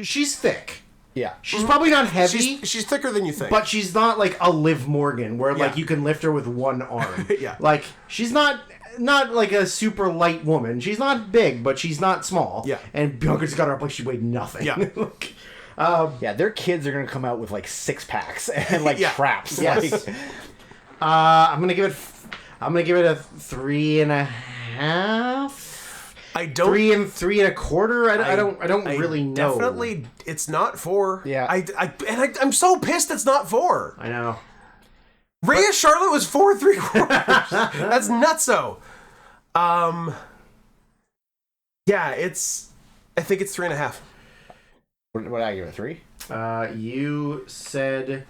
she's thick.
Yeah.
She's probably not heavy.
She's thicker than you think.
But she's not like a Liv Morgan where like
Yeah.
you can lift her with one arm.
Yeah.
Like she's not like a super light woman. She's not big, but she's not small.
Yeah.
And Bianca's got her up like she weighed nothing.
Yeah.
Like,
Yeah, their kids are gonna come out with like 6-packs and like
Yeah.
traps.
Yes.
Like,
I'm gonna give it a 3.5.
I don't.
3 and 3.25. I don't really know.
Definitely, it's not 4.
Yeah.
I'm so pissed it's not 4.
I know.
Rhea Charlotte was 4 3/4. That's nutso. Yeah, I think it's 3.5.
what did I give it? 3?
You said.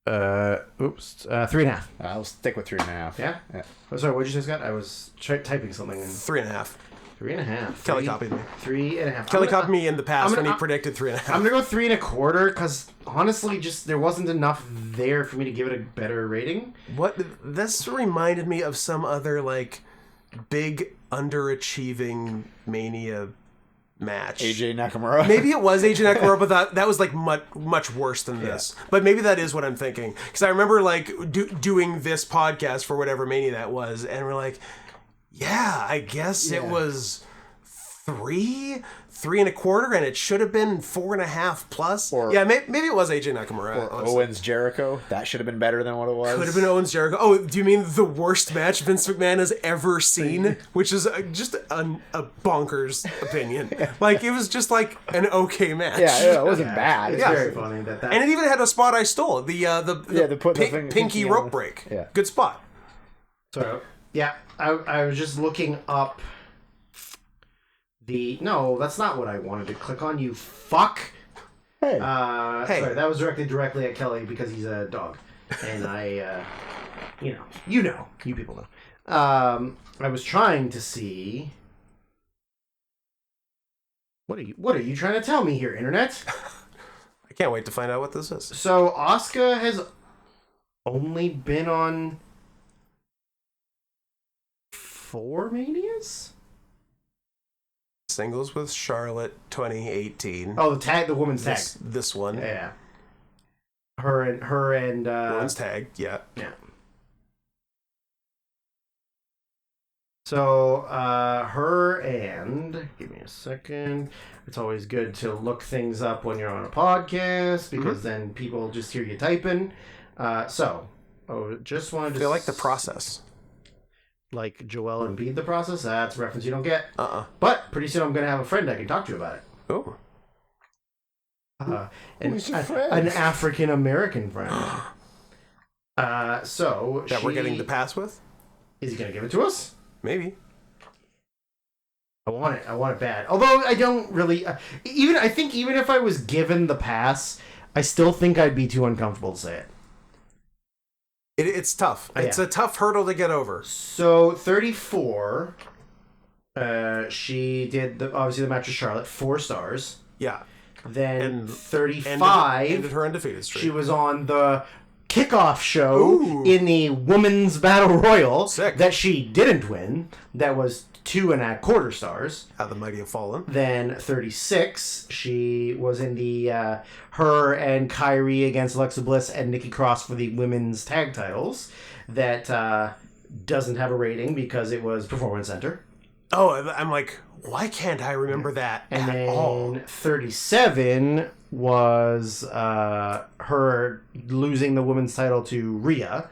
3.5.
I'll stick with 3.5.
Yeah.
Yeah.
Oh, sorry. What did you say, Scott? I was typing something.
3.5.
3.5.
Kelly copied me.
3.5.
Kelly copied me in the past when he
I'm
predicted 3.5.
gonna go 3.25 because honestly, just there wasn't enough there for me to give it a better rating.
What this reminded me of some other like big underachieving Mania match.
AJ Nakamura.
Maybe it was AJ Nakamura, but that was like much worse than this. But maybe that is what I'm thinking because I remember like doing this podcast for whatever Mania that was, and we're like, yeah, I guess it was 3.25, and it should have been 4.5 plus. Maybe it was AJ Nakamura.
Or
honestly.
Owens Jericho. That should have been better tan what it was.
Could have been Owens Jericho. Oh, do you mean the worst match Vince McMahon has ever seen? Which is just a bonkers opinion. Like, it was just like an okay match.
Yeah, it wasn't bad.
It's
Yeah.
very funny that.
And it even had a spot I stole. The
put the thing-
pinky
pinky
rope
on.
break.
Yeah.
Good spot.
So yeah, I was just looking up. No, that's not what I wanted to click on. You fuck.
Hey.
Hey.
Sorry, that was directly at Kelly because he's a dog, and you people know. I was trying to see. What are you trying to tell me here, Internet?
I can't wait to find out what this is.
So Asuka has only been on 4 Manias.
Singles with Charlotte 2018.
Oh, the women's tag.
This one.
Yeah. Her and
Women's tag, yeah.
yeah. So her and give me a second. It's always good to look things up when you're on a podcast because then people just hear you typing. Just wanted to
I feel like the process.
like Joel Embiid the process. That's a reference you don't get.
But
Pretty soon I'm gonna have a friend I can talk to about it.
oh.
Who's your friend?
An African American friend.
That we're getting the pass with?
Is he gonna give it to us?
Maybe.
I want it bad. Although I don't really. I think even if I was given the pass, I still think I'd be too uncomfortable to say it.
It's tough. It's a tough hurdle to get over.
So 34. She did obviously the match with Charlotte, 4 stars.
Yeah.
Then
And
35.
Ended her undefeated streak.
She was on the kickoff show
Ooh.
in the Women's Battle Royal
Sick.
that she didn't win. That was 2.25 stars.
How the mighty have fallen.
Then 36, she was in the her and Kyrie against Alexa Bliss and Nikki Cross for the women's tag titles. That doesn't have a rating because it was Performance Center.
Oh, I'm like, why can't I remember that
And
at
then
all?
37 was her losing the women's title to Rhea,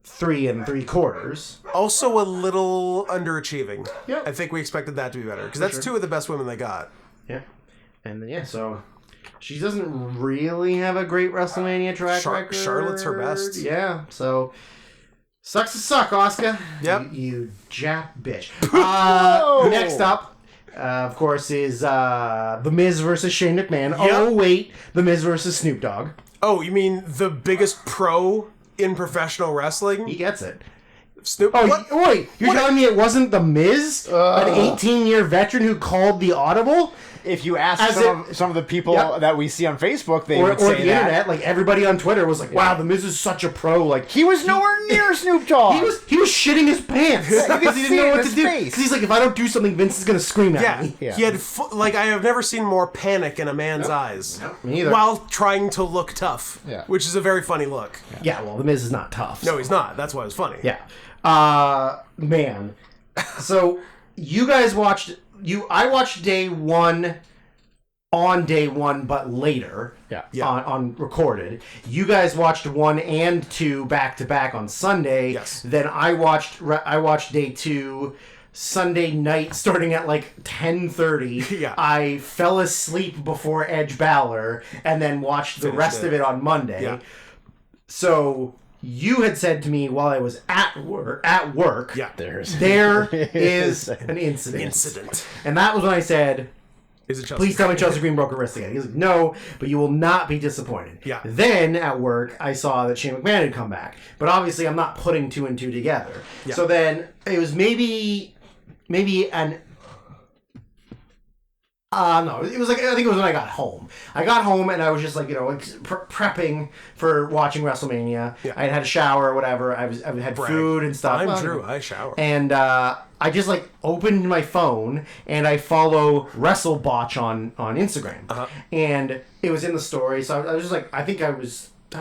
3.75.
Also a little underachieving.
Yep.
I think we expected that to be better because that's
sure.
2 of the best women they got.
Yeah. And then, so she doesn't really have a great WrestleMania track record.
Charlotte's her best.
Yeah, so sucks to suck, Asuka.
Yep.
You Jap bitch. Next up, of course, is The Miz versus Shane McMahon.
Yep.
Oh, wait, The Miz versus Snoop Dogg.
Oh, you mean the biggest pro in professional wrestling.
He gets it.
Snoop.
Oh,
what?
wait! You're telling me it wasn't the Miz, an 18-year veteran who called the audible?
If you ask some of the people
Yep.
that we see on Facebook, they
Or
would say
the
that.
internet, like everybody on Twitter was like, "Wow, the Miz is such a pro." Like
He was nowhere near Snoop Dogg.
he was shitting his pants because he
see
didn't know
it in
what to
his
do.
face.
Because he's like, if I don't do something, Vince is gonna scream at me.
Yeah.
He had like I have never seen more panic in a man's eyes
Me either.
while trying to look tough.
Yeah.
Which is a very funny look.
Yeah, well, the Miz is not tough.
No, he's not. That's why it was funny.
Yeah. Man. So you guys watched I watched day one on day one, but later.
Yeah.
On recorded. You guys watched 1 and 2 back to back on Sunday.
Yes.
Then I watched day 2 Sunday night starting at like 10:30.
Yeah.
I fell asleep before Edge Balor and then watched the rest of it on Monday.
Yeah.
So you had said to me while I was at work,
Yeah.
there is an incident. And that was when I said,
Is it Chelsea?
please tell me Chelsea Green broke her wrist again. He was like, no, but you will not be disappointed.
Yeah.
Then at work, I saw that Shane McMahon had come back. But obviously, I'm not putting 2 and 2 together.
Yeah.
So then it was maybe an. No, it was like, I think it was when I got home. I got home and I was just like, prepping for watching WrestleMania.
Yeah.
I had a shower or whatever. I had food and stuff.
I'm Drew. I shower.
And I just like opened my phone and I follow WrestleBotch on Instagram. And it was in the story. So I was just like, I don't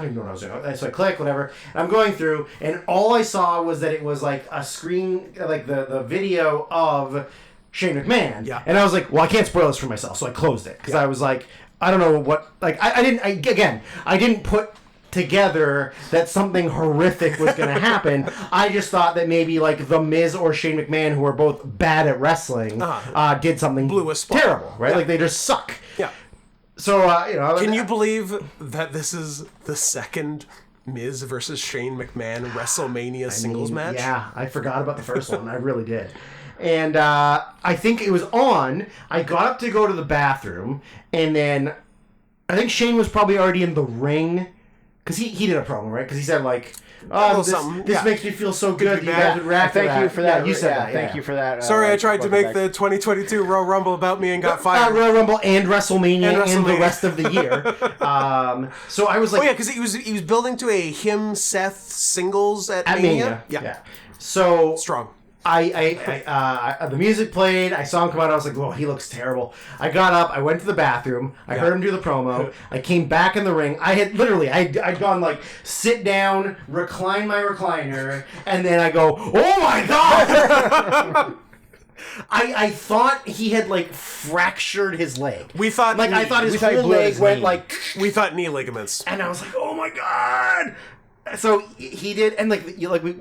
even know what I was doing. So I click, whatever. And I'm going through and all I saw was that it was like a screen, like the video of Shane McMahon.
Yeah.
And I was like, well, I can't spoil this for myself. So I closed it. Because I was like, I don't know what, like, I didn't put together that something horrific was going to happen. I just thought that maybe like The Miz or Shane McMahon, who are both bad at wrestling, did something
Blew a spot.
terrible, right?
Yeah.
Like they just suck.
Yeah.
So,
Can you believe that this is the second Miz versus Shane McMahon WrestleMania singles match?
Yeah, I forgot about the first one. I really did. And I think it was on. I got up to go to the bathroom, and then I think Shane was probably already in the ring. Because he did a promo, right? Because he said, like, this makes me feel so good that you guys would react to that.
Thank you for that.
Yeah, you said that.
Thank you for that.
Sorry, I tried to make the 2022 Royal Rumble about me and got fired.
Royal Rumble and WrestleMania and the rest of the year. So I was like...
Oh, yeah, because he was building to a him-Seth singles at Mania.
Yeah. So...
Strong.
The music played. I saw him come out. I was like, "Oh, he looks terrible." I got up. I went to the bathroom. I heard him do the promo. I came back in the ring. I'd gone like sit down, recline my recliner, and then I go, "Oh my god!" I thought he had like fractured his leg.
We thought
I thought his whole leg went like.
We thought knee ligaments.
And I was like, "Oh my god!" So he did, and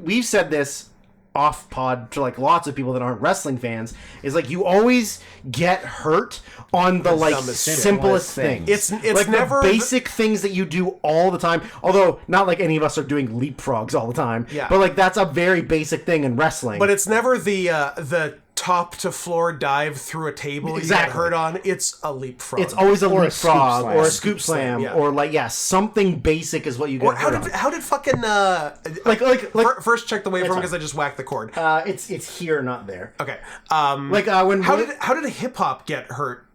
we've said this off pod to like lots of people that aren't wrestling fans, is like you always get hurt on the like simplest things.
It's
like
never
the basic things that you do all the time. Although not like any of us are doing leapfrogs all the time.
Yeah.
But like that's a very basic thing in wrestling.
But it's never the top to floor dive through a table you get hurt on. It's a leapfrog.
It's always a leapfrog
slam.
or a scoop slam
Yeah.
or like something basic is what you get hurt on.
How did fucking first check the waveform because I just whacked the cord.
It's here, not there.
Okay.
When
how did hip hop get hurt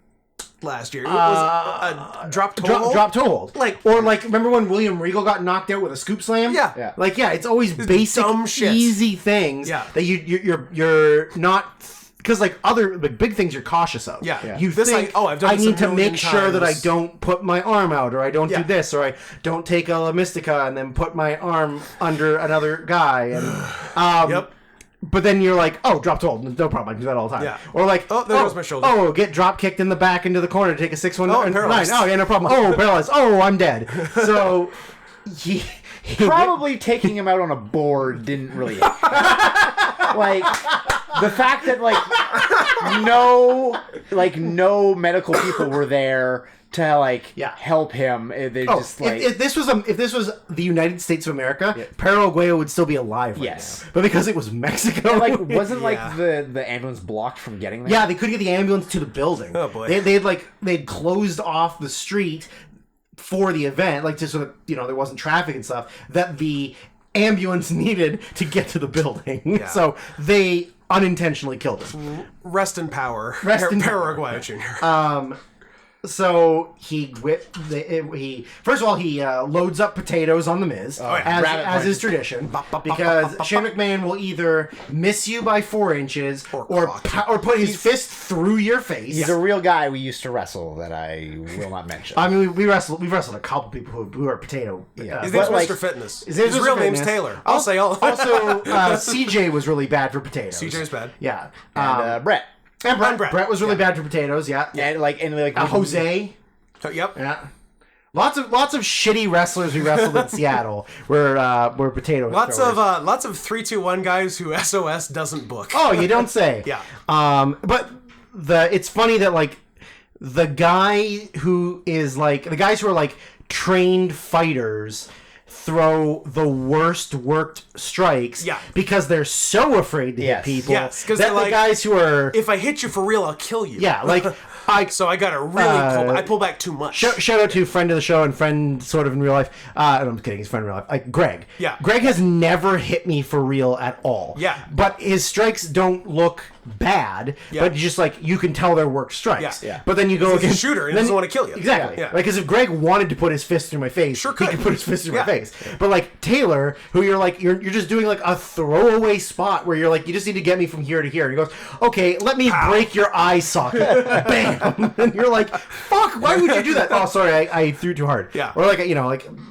last year? It was a drop toe hold?
Drop toe hold.
Like
remember when William Regal got knocked out with a scoop slam?
Yeah.
It's always basic,
dumb shit.
easy things that you're not. Because other big things you're cautious of.
Yeah.
You
This,
think,
I've done
I
this
need
a
to
million
make sure that I
times.
don't put my arm out, or I don't
Yeah.
do this, or I don't take a La Mystica and then put my arm under another guy. And
Yep.
But then you're like, oh, drop toe hold, no problem. I do that all the time.
Yeah.
Or like,
Oh, there goes my shoulder.
Oh, get drop kicked in the back into the corner to take a 6-1.
Oh, paralyzed.
Oh, yeah, no problem. Oh, paralyzed. Oh, I'm dead. So he
Probably taking him out on a board didn't really help. Like the fact that no medical people were there to help him. They just
if this was the United States of America, Paraguay would still be alive right now. But because it was Mexico,
wasn't the ambulance blocked from getting there?
Yeah, they couldn't get the ambulance to the building.
Oh boy.
They'd closed off the street for the event, like just so that there wasn't traffic and stuff, that the ambulance needed to get to the building.
Yeah.
So they unintentionally killed him.
Rest in power.
Rest in
Paraguay Jr.
So he first of all he loads up potatoes on the Miz as is tradition, because Shane McMahon will either miss you by 4 inches or put his fist through your face.
He's a real guy we used to wrestle that I will not mention.
I mean, we've wrestled a couple people who are potato.
His name's Mr. Fitness. His real name's Taylor. I'll say all.
Also, CJ was really bad for potatoes.
CJ's bad.
Yeah,
And Brett.
And Brett was really bad for potatoes. Yeah,
And
Jose.
Yep.
Yeah. Lots of shitty wrestlers we wrestled in Seattle were potatoes.
Lots of 3-2-1 guys who SOS doesn't book.
Oh, you don't say.
Yeah.
But it's funny that like the guys who are like trained fighters throw the worst worked strikes because they're so afraid to hit people.
Yes, because
the guys who are...
If I hit you for real, I'll kill you.
Yeah, like...
So I gotta really I pull back too much.
Shout out to friend of the show and friend sort of in real life. I'm kidding, he's friend in real life. Like Greg.
Yeah.
Greg has never hit me for real at all.
Yeah.
But his strikes don't look bad.
Yeah.
But just like you can tell they're work strikes.
Yeah.
But then you go
against... He's a shooter and he doesn't want to kill you.
Exactly.
Yeah.
Like, because if Greg wanted to put his fist through my face, he could put his fist through my face. But like Taylor, who you're just doing like a throwaway spot where you're like, you just need to get me from here to here. And he goes, okay, let me break your eye socket. Bam. And you're like, fuck, why would you do that? Oh, sorry, I threw too hard.
Yeah.
Or like,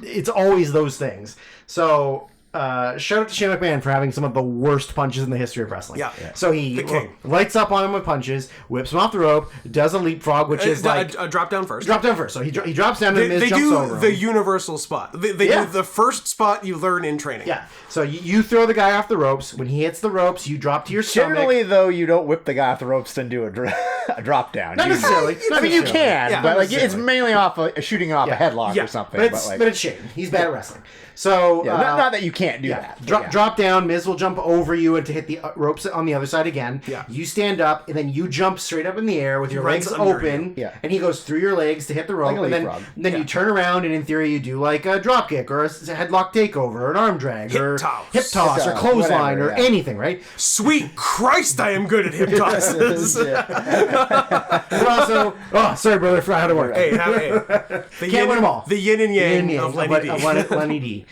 it's always those things. So... shout out to Shane McMahon for having some of the worst punches in the history of wrestling.
Yeah.
So he lights up on him with punches, whips him off the rope, does a leapfrog, which is like
a drop down first.
Drop down first. So he drops down and Miz jumps over him.
The universal spot. They do the first spot you learn in training.
Yeah. So you throw the guy off the ropes. When he hits the ropes, you drop to your stomach.
Generally, though, you don't whip the guy off the ropes and do a drop down.
Not necessarily.
I mean, you can, but like it's mainly off shooting off a headlock or something.
But it's Shane. He's bad at wrestling. So
not that you can't do that.
Drop down. Miz will jump over you and to hit the ropes on the other side again.
Yeah.
You stand up and then you jump straight up in the air with your legs open.
Yeah.
And he goes through your legs to hit the rope.
Like
and then you turn around and in theory you do like a drop kick or a headlock takeover or an arm drag or hip toss or clothesline or anything, right?
Sweet Christ, I am good at hip tosses.
But also, sorry, brother, I forgot how to work.
Hey,
Can't win them all.
The yin and yang of Lenny D.
Lenny D.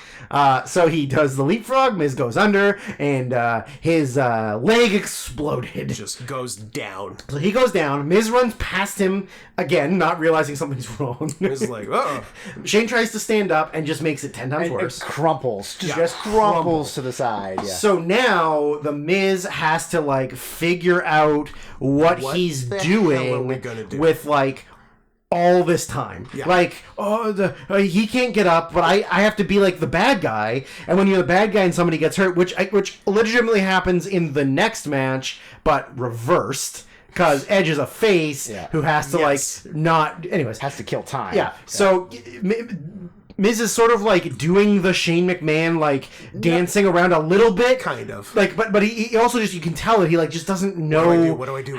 So he does the leapfrog. Miz goes under, and his leg exploded.
Just goes down.
So he goes down. Miz runs past him again, not realizing something's wrong.
Miz is like, uh-oh.
Shane tries to stand up and just makes it 10 times worse.
It crumples. Just crumples to the side. Yeah.
So now the Miz has to like figure out what he's doing with like all this time.
Yeah.
Like, he can't get up, but I have to be like the bad guy. And when you're the bad guy and somebody gets hurt, which legitimately happens in the next match, but reversed. Because Edge is a face who has to like not... Anyways.
Has to kill time.
Yeah. So Miz is sort of like doing the Shane McMahon like dancing around a little bit,
kind of
like, but he also just, you can tell that he like just doesn't know
what do I do.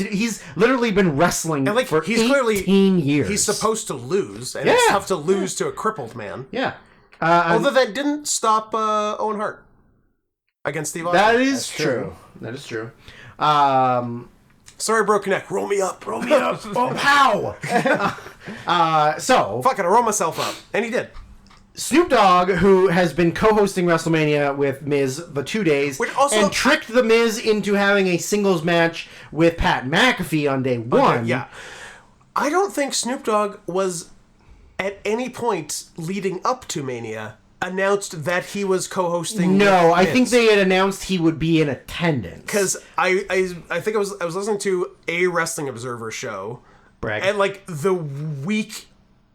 He's literally been wrestling
and, like,
for
he's
18 years.
He's supposed to lose, and it's tough to lose to a crippled man.
Yeah.
Although that didn't stop Owen Hart against Steve Austin.
That is true. That is true.
Sorry, broken neck. Roll me up.
Oh, pow! So
fuck it, I roll myself up, and he did.
Snoop Dogg, who has been co-hosting WrestleMania with Miz the 2 days, and tricked the Miz into having a singles match with Pat McAfee on day one.
Yeah, I don't think Snoop Dogg was at any point leading up to Mania announced that he was co-hosting.
No, I think they had announced he would be in attendance.
Because I think I was listening to a Wrestling Observer show, and like the week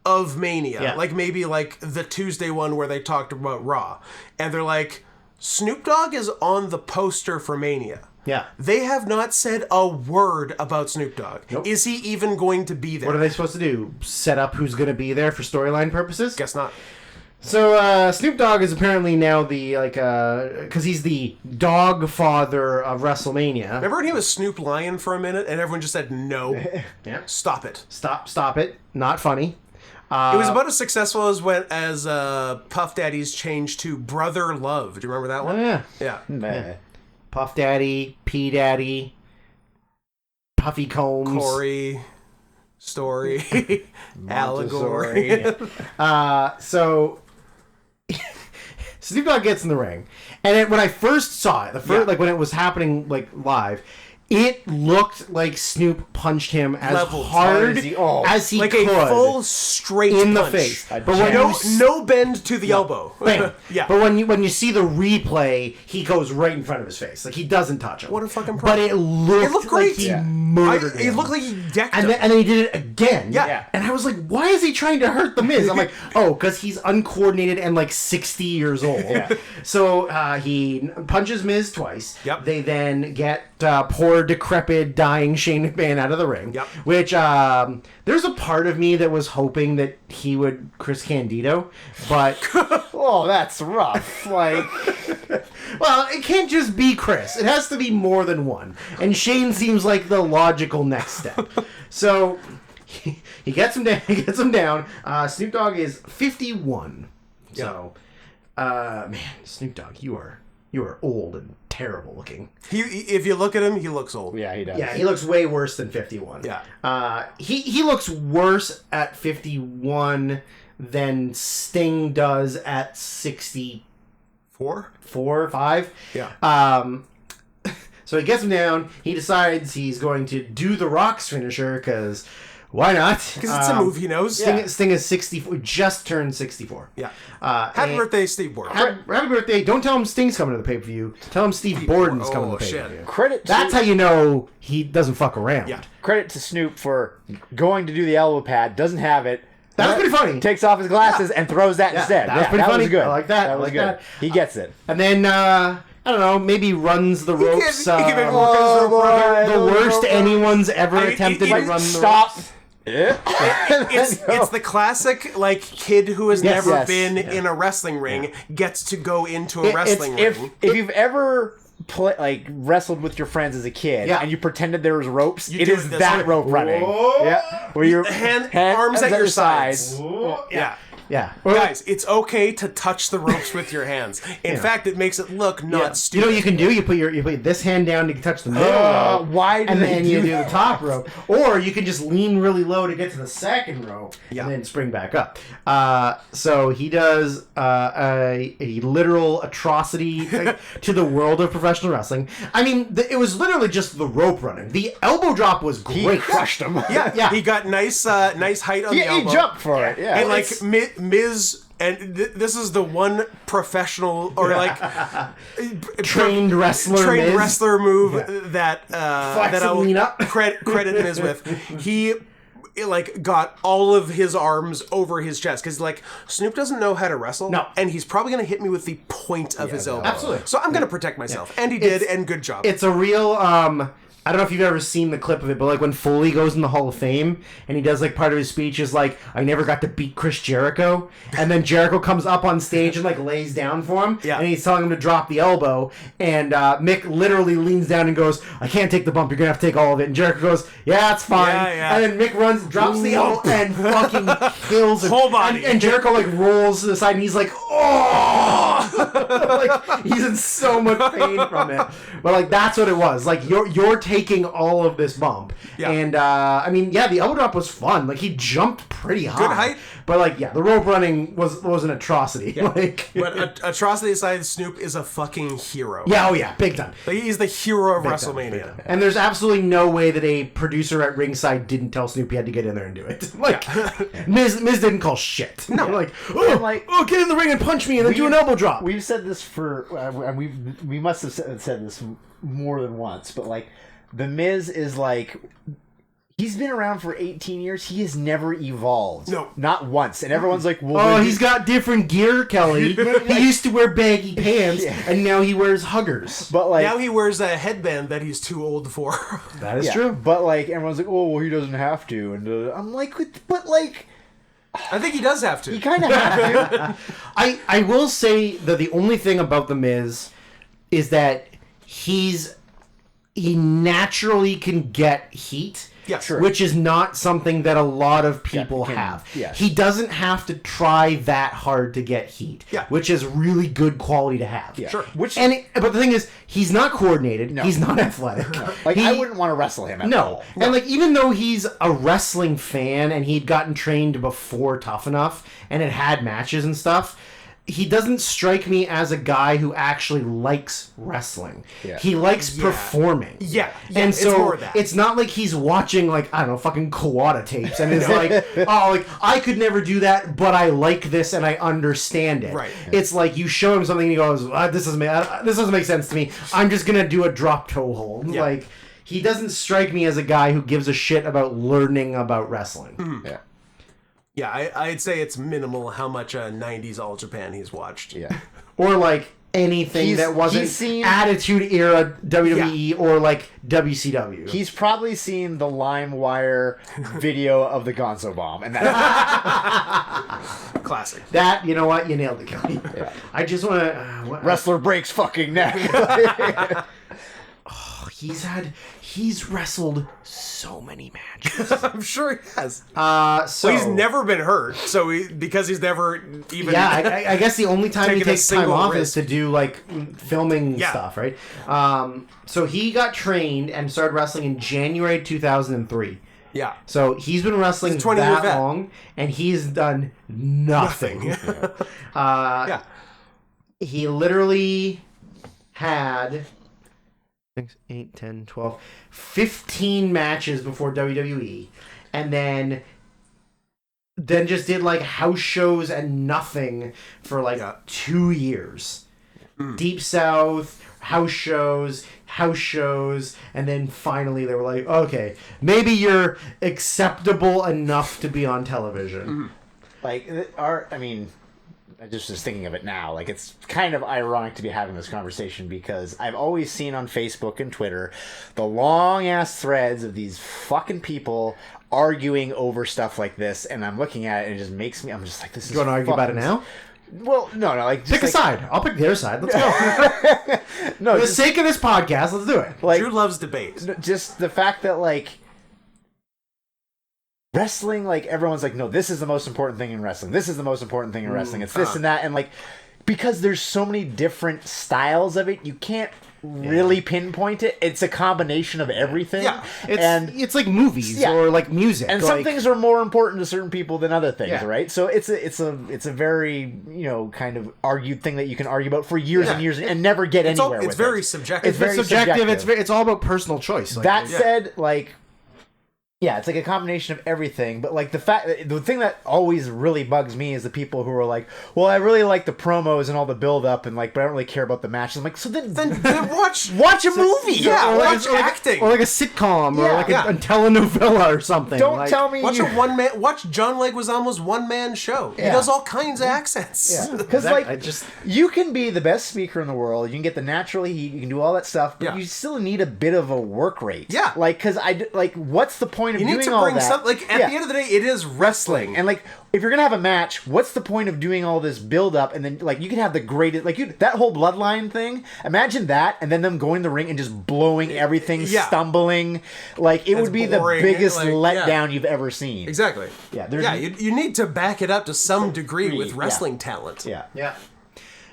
of Mania, like maybe like the Tuesday one where they talked about Raw, and they're like, Snoop Dogg is on the poster for Mania.
Yeah.
They have not said a word about Snoop Dogg. Nope. Is he even going to be there?
What are they supposed to do? Set up who's going to be there for storyline purposes?
Guess not.
So, Snoop Dogg is apparently now the, like, because he's the dog father of WrestleMania.
Remember when he was Snoop Lion for a minute and everyone just said, no?
Yeah.
Stop it.
Stop it. Not funny.
It was about as successful as Puff Daddy's change to Brother Love. Do you remember that one?
Yeah.
Yeah.
Puff Daddy, P Daddy, Puffy Combs.
Corey, Story, Allegory.
So Snoop Dogg gets in the ring, and when I first saw it, like when it was happening like live, it looked like Snoop punched him as
Leveled.
hard
Oh,
as he
like
could.
a full straight
in the
punch.
face.
But
when
No bend to the elbow.
Bam.
Yeah.
But when you see the replay, he goes right in front of his face. Like, he doesn't touch him.
What a fucking pro.
But it looked
great.
like he
Yeah.
murdered him.
It looked like he decked
and
him.
then he did it again.
Yeah.
And I was like, why is he trying to hurt The Miz? I'm like, oh, because he's uncoordinated and like 60 years old.
Yeah.
So he punches Miz twice.
Yep.
They then get poor, decrepit, dying Shane McMahon out of the ring.
Yep.
Which, there's a part of me that was hoping that he would Chris Candido, but...
Oh, that's rough. Like,
Well, it can't just be Chris. It has to be more than one. And Shane seems like the logical next step. So he gets him down. He gets him down. Snoop Dogg is 51. So, man, Snoop Dogg, you are old and terrible looking.
If you look at him, he looks old.
yeah, he does.
Yeah, he looks way worse than 51.
Yeah.
He looks worse at 51 than Sting does at 64, 5.
Yeah.
So he gets him down. He decides he's going to do the Rock's finisher because why not?
Because it's a move he knows.
Sting is 64, just turned 64.
Yeah. Happy birthday, Steve Borden.
Happy birthday. Don't tell him Sting's coming to the pay-per-view. Tell him Steve Borden's coming to the
shit.
pay-per-view.
Credit.
That's how you know he doesn't fuck around.
Yeah.
Credit to Snoop for going to do the elbow pad. Doesn't have it.
That was pretty funny.
Takes off his glasses and throws that instead.
that was pretty
that
funny.
Was good.
I like that.
That
I
was
like
good.
that.
He gets it.
And then, I don't know, maybe runs the ropes.
He can
The worst anyone's ever attempted to run the
Stop.
ropes.
It's the classic like kid who has
Yes.
never
Yes.
been in a wrestling ring gets to go into a wrestling ring.
If you've ever wrestled with your friends as a kid and you pretended there was ropes, it
do
is
it this
that
way.
rope running.
Whoa.
Yeah, where your
arms at your sides. Yeah.
Yeah.
Guys, it's okay to touch the ropes with your hands. In fact, it makes it look not
You know
stupid.
what you can do? You put this hand down to touch the middle rope.
why do
and
they
then
do
you do
that?
the top rope. Or you can just lean really low to get to the second rope
Yeah.
and then spring back up. So he does a literal atrocity to the world of professional wrestling. I mean, it was literally just the rope running. The elbow drop was great.
He crushed him.
Yeah.
He got nice height on the
He
elbow.
jumped for it. Yeah,
And like Miz, and this is the one professional or
Trained wrestler Miz.
wrestler move that that
and
I will
lean up.
credit Miz with. He got all of his arms over his chest because Snoop doesn't know how to wrestle.
No.
And he's probably going to hit me with the point of his elbow.
Absolutely.
So I'm going to protect myself, and he did, and good job.
It's a real I don't know if you've ever seen the clip of it, but when Foley goes in the Hall of Fame and he does part of his speech is I never got to beat Chris Jericho, and then Jericho comes up on stage and lays down for him, and he's telling him to drop the elbow, and Mick literally leans down and goes, "I can't take the bump. You're gonna have to take all of it." And Jericho goes, "Yeah, it's fine."
Yeah.
And then Mick runs, drops the elbow, and fucking kills him.
Whole body.
And Jericho rolls to the side, and he's like, "Oh!" He's in so much pain from it. But that's what it was. You're taking all of this bump.
Yeah.
And the elbow drop was fun. He jumped pretty high.
Good height.
But the rope running was an atrocity.
Yeah. But atrocity aside, Snoop is a fucking hero.
Yeah, oh yeah, big time.
He's the hero of
Big
WrestleMania.
time. And there's absolutely no way that a producer at ringside didn't tell Snoop he had to get in there and do it. Miz didn't call shit. No. Get in the ring and punch me and then do an elbow drop.
We've said this and we must have said this more than once, but the Miz is he's been around for 18 years. He has never evolved.
No.
Not once. And everyone's like,
well, he's got different gear, Kelly. He used to wear baggy pants, and now he wears huggers.
But
now he wears a headband that he's too old for.
That is true.
But everyone's like, oh, well, he doesn't have to. And I'm like, but
I think he does have to.
he kind of have to.
I will say that the only thing about The Miz is that he's he naturally can get heat.
Yeah, sure.
Which is not something that a lot of people have.
yes.
He doesn't have to try that hard to get heat.
Yeah.
Which is really good quality to have.
Yeah.
Sure.
But the thing is, he's not coordinated. No. He's not athletic.
Like, I wouldn't want to wrestle him at all.
No. And like, even though he's a wrestling fan and he'd gotten trained before Tough Enough and had matches and stuff, he doesn't strike me as a guy who actually likes wrestling.
Yeah.
He likes performing.
Yeah.
And
it's
so
more of that.
it's not like he's watching, like, I don't know, fucking Kawada tapes and is like, oh, like, I could never do that, but I like this and I understand it.
Right.
It's like you show him something and he goes, this doesn't make sense to me. I'm just going to do a drop toe hold.
Yeah.
Like, he doesn't strike me as a guy who gives a shit about learning about wrestling.
Mm-hmm.
Yeah.
Yeah, I'd say it's minimal how much 90s All Japan he's watched.
Yeah.
Or like anything that wasn't Attitude Era WWE or like WCW.
He's probably seen the LimeWire video of the Gonzo Bomb, and that's
Classic.
That, you know what? You nailed it, Kelly. Yeah. I just want to...
wrestler breaks fucking neck.
He's wrestled so many matches.
I'm sure he has.
So
Well, he's never been hurt, so because he's never even...
Yeah, I guess the only time he
taken a
takes time
single
off
risk.
is to do, like, filming stuff, right? So he got trained and started wrestling in January 2003.
Yeah.
So he's been wrestling
He's a 20-year
that
vet.
long, and he's done nothing.
Yeah.
He literally had 6, 8, 10, 12, 15 matches before WWE, and then just did like house shows and nothing for like 2 years. Deep South, house shows, and then finally they were like, okay, maybe you're acceptable enough to be on television.
Like, I just was thinking of it now. Like, it's kind of ironic to be having this conversation because I've always seen on Facebook and Twitter the long-ass threads of these fucking people arguing over stuff like this, and I'm looking at it and it just makes me... I'm just like, this is...
You want to argue about it now?
Well, no, like... Just
Pick a side. I'll pick their side. Let's go.
No,
For the
just,
sake of this podcast, let's do it.
like,
Drew loves debate.
just the fact that, like... Wrestling, like, everyone's like, no, this is the most important thing in wrestling. This is the most important thing in wrestling. It's this and that. And, like, because there's so many different styles of it, you can't really pinpoint it. It's a combination of everything.
Yeah.
It's like movies or like music.
And some things are more important to certain people than other things,
Yeah.
right? So it's a very, kind of argued thing that you can argue about for years and years and never get anywhere with.
It's very
it.
subjective.
It's very
subjective.
subjective.
It's all about personal choice. Like,
That said, like, yeah, it's like a combination of everything. But like the thing that always really bugs me is the people who are like, well, I really like the promos and all the build up and like, but I don't really care about the matches. I'm like, so then
watch
a movie.
Yeah,
or like
watch acting.
or like a sitcom, or
Yeah.
like
Yeah.
a telenovela or something.
Don't
like,
tell me
Watch
you...
Watch John Leguizamo's one-man show. He
Yeah.
does all kinds of accents.
Yeah, because
Exactly.
like you can be the best speaker in the world, you can get the natural heat, you can do all that stuff, but
Yeah.
you still need a bit of a work rate.
Yeah.
like because what's the point of
You
doing
need to
all
bring
that?
like at
Yeah.
the end of the day, it is wrestling.
And like, if you're gonna have a match, what's the point of doing all this build up and then like you can have the greatest that whole bloodline thing? Imagine that, and then them going in the ring and just blowing everything, stumbling. Like it
That's
would be
boring.
the biggest
Like,
letdown you've ever seen.
Exactly.
Yeah,
You need to back it up to some degree with
Yeah.
wrestling talent.
Yeah.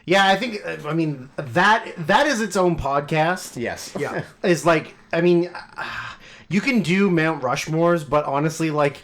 Yeah, I think. I mean, that is its own podcast.
Yes.
Yeah.
Is like, I mean, you can do Mount Rushmores, but honestly, like,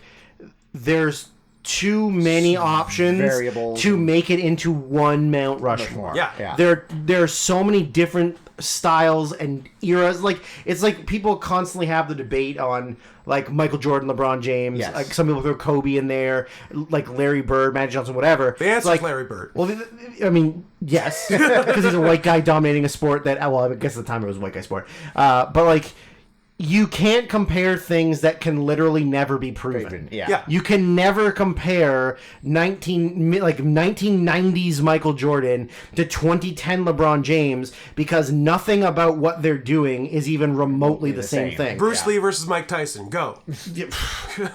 there's too many options
variables
to make it into one Mount Rushmore.
Yeah.
There are so many different styles and eras. Like, it's like people constantly have the debate on like Michael Jordan, LeBron James.
Yes.
Like some people throw Kobe in there, like Larry Bird, Magic Johnson, whatever.
The answer's
like
Larry Bird.
Well, I mean, yes, because he's a white guy dominating a sport that. Well, I guess at the time it was a white guy sport. But like, you can't compare things that can literally never be proven.
Yeah.
You can never compare 1990s Michael Jordan to 2010 LeBron James because nothing about what they're doing is even remotely the same thing.
Bruce Lee versus Mike Tyson. Go.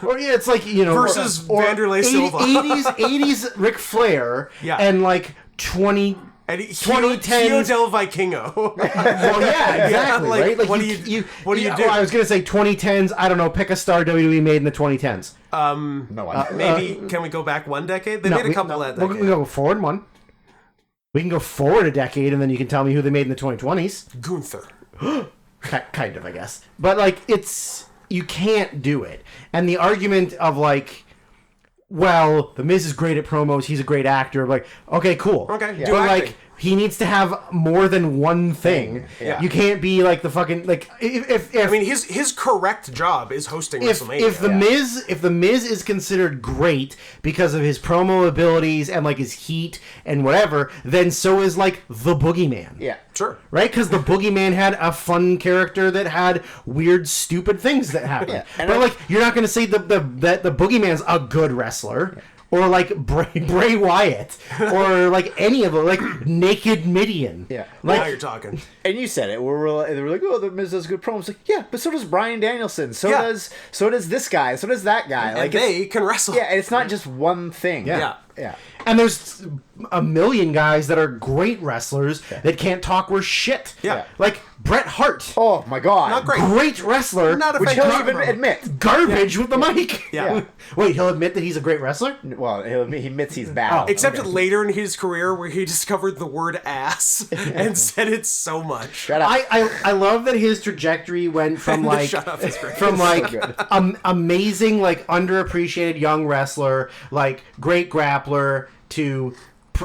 Or it's like,
Versus Vanderlei Silva.
80s Ric Flair
Yeah.
and like 20
And
2010
Hio del Vikingo.
Well, yeah, exactly,
like,
right? Like,
what do you do?
I was going to say 2010s. I don't know. Pick a star WWE made in the 2010s.
No one.
Maybe can we go back one decade? They made a couple that decade.
We can go forward one. We can go forward a decade, and then you can tell me who they made in the 2020s.
Gunther.
Kind of, I guess. But, like, you can't do it. And the argument of, like, well, The Miz is great at promos, he's a great actor. Like, okay, cool.
Okay,
But,
do acting.
like, he needs to have more than one thing.
Yeah.
You can't be, like, the fucking, like, if
I mean, his correct job is hosting WrestleMania.
if the Miz is considered great because of his promo abilities and like his heat and whatever, then so is like the Boogeyman.
Yeah.
Sure.
Right? Because the Boogeyman had a fun character that had weird, stupid things that happened.
Yeah.
But like, you're not going to say that the Boogeyman's a good wrestler. Yeah. Or like Bray Wyatt, or like any of them, like Naked Midian.
Yeah.
Like,
Now you're talking.
And you said it. They were like, "Oh, the Miz does good promos." Like, yeah, but so does Bryan Danielson. So does this guy. So does that guy. Like,
And they can wrestle.
Yeah, it's not just one thing.
Yeah.
Yeah.
and there's a million guys that are great wrestlers that can't talk worth shit.
Yeah.
Like Bret Hart.
Oh my God.
Not great.
Great wrestler.
Not a
Which
fake
he'll
promo.
even admit.
Garbage with the mic.
Yeah.
Wait, he'll admit that he's a great wrestler?
Well, he admits he's bad.
Except later in his career where he discovered the word ass and said it so much.
Shut up.
I love that his trajectory went from like
Shut up, it's great.
from like
good.
amazing like underappreciated young wrestler, like great grappler to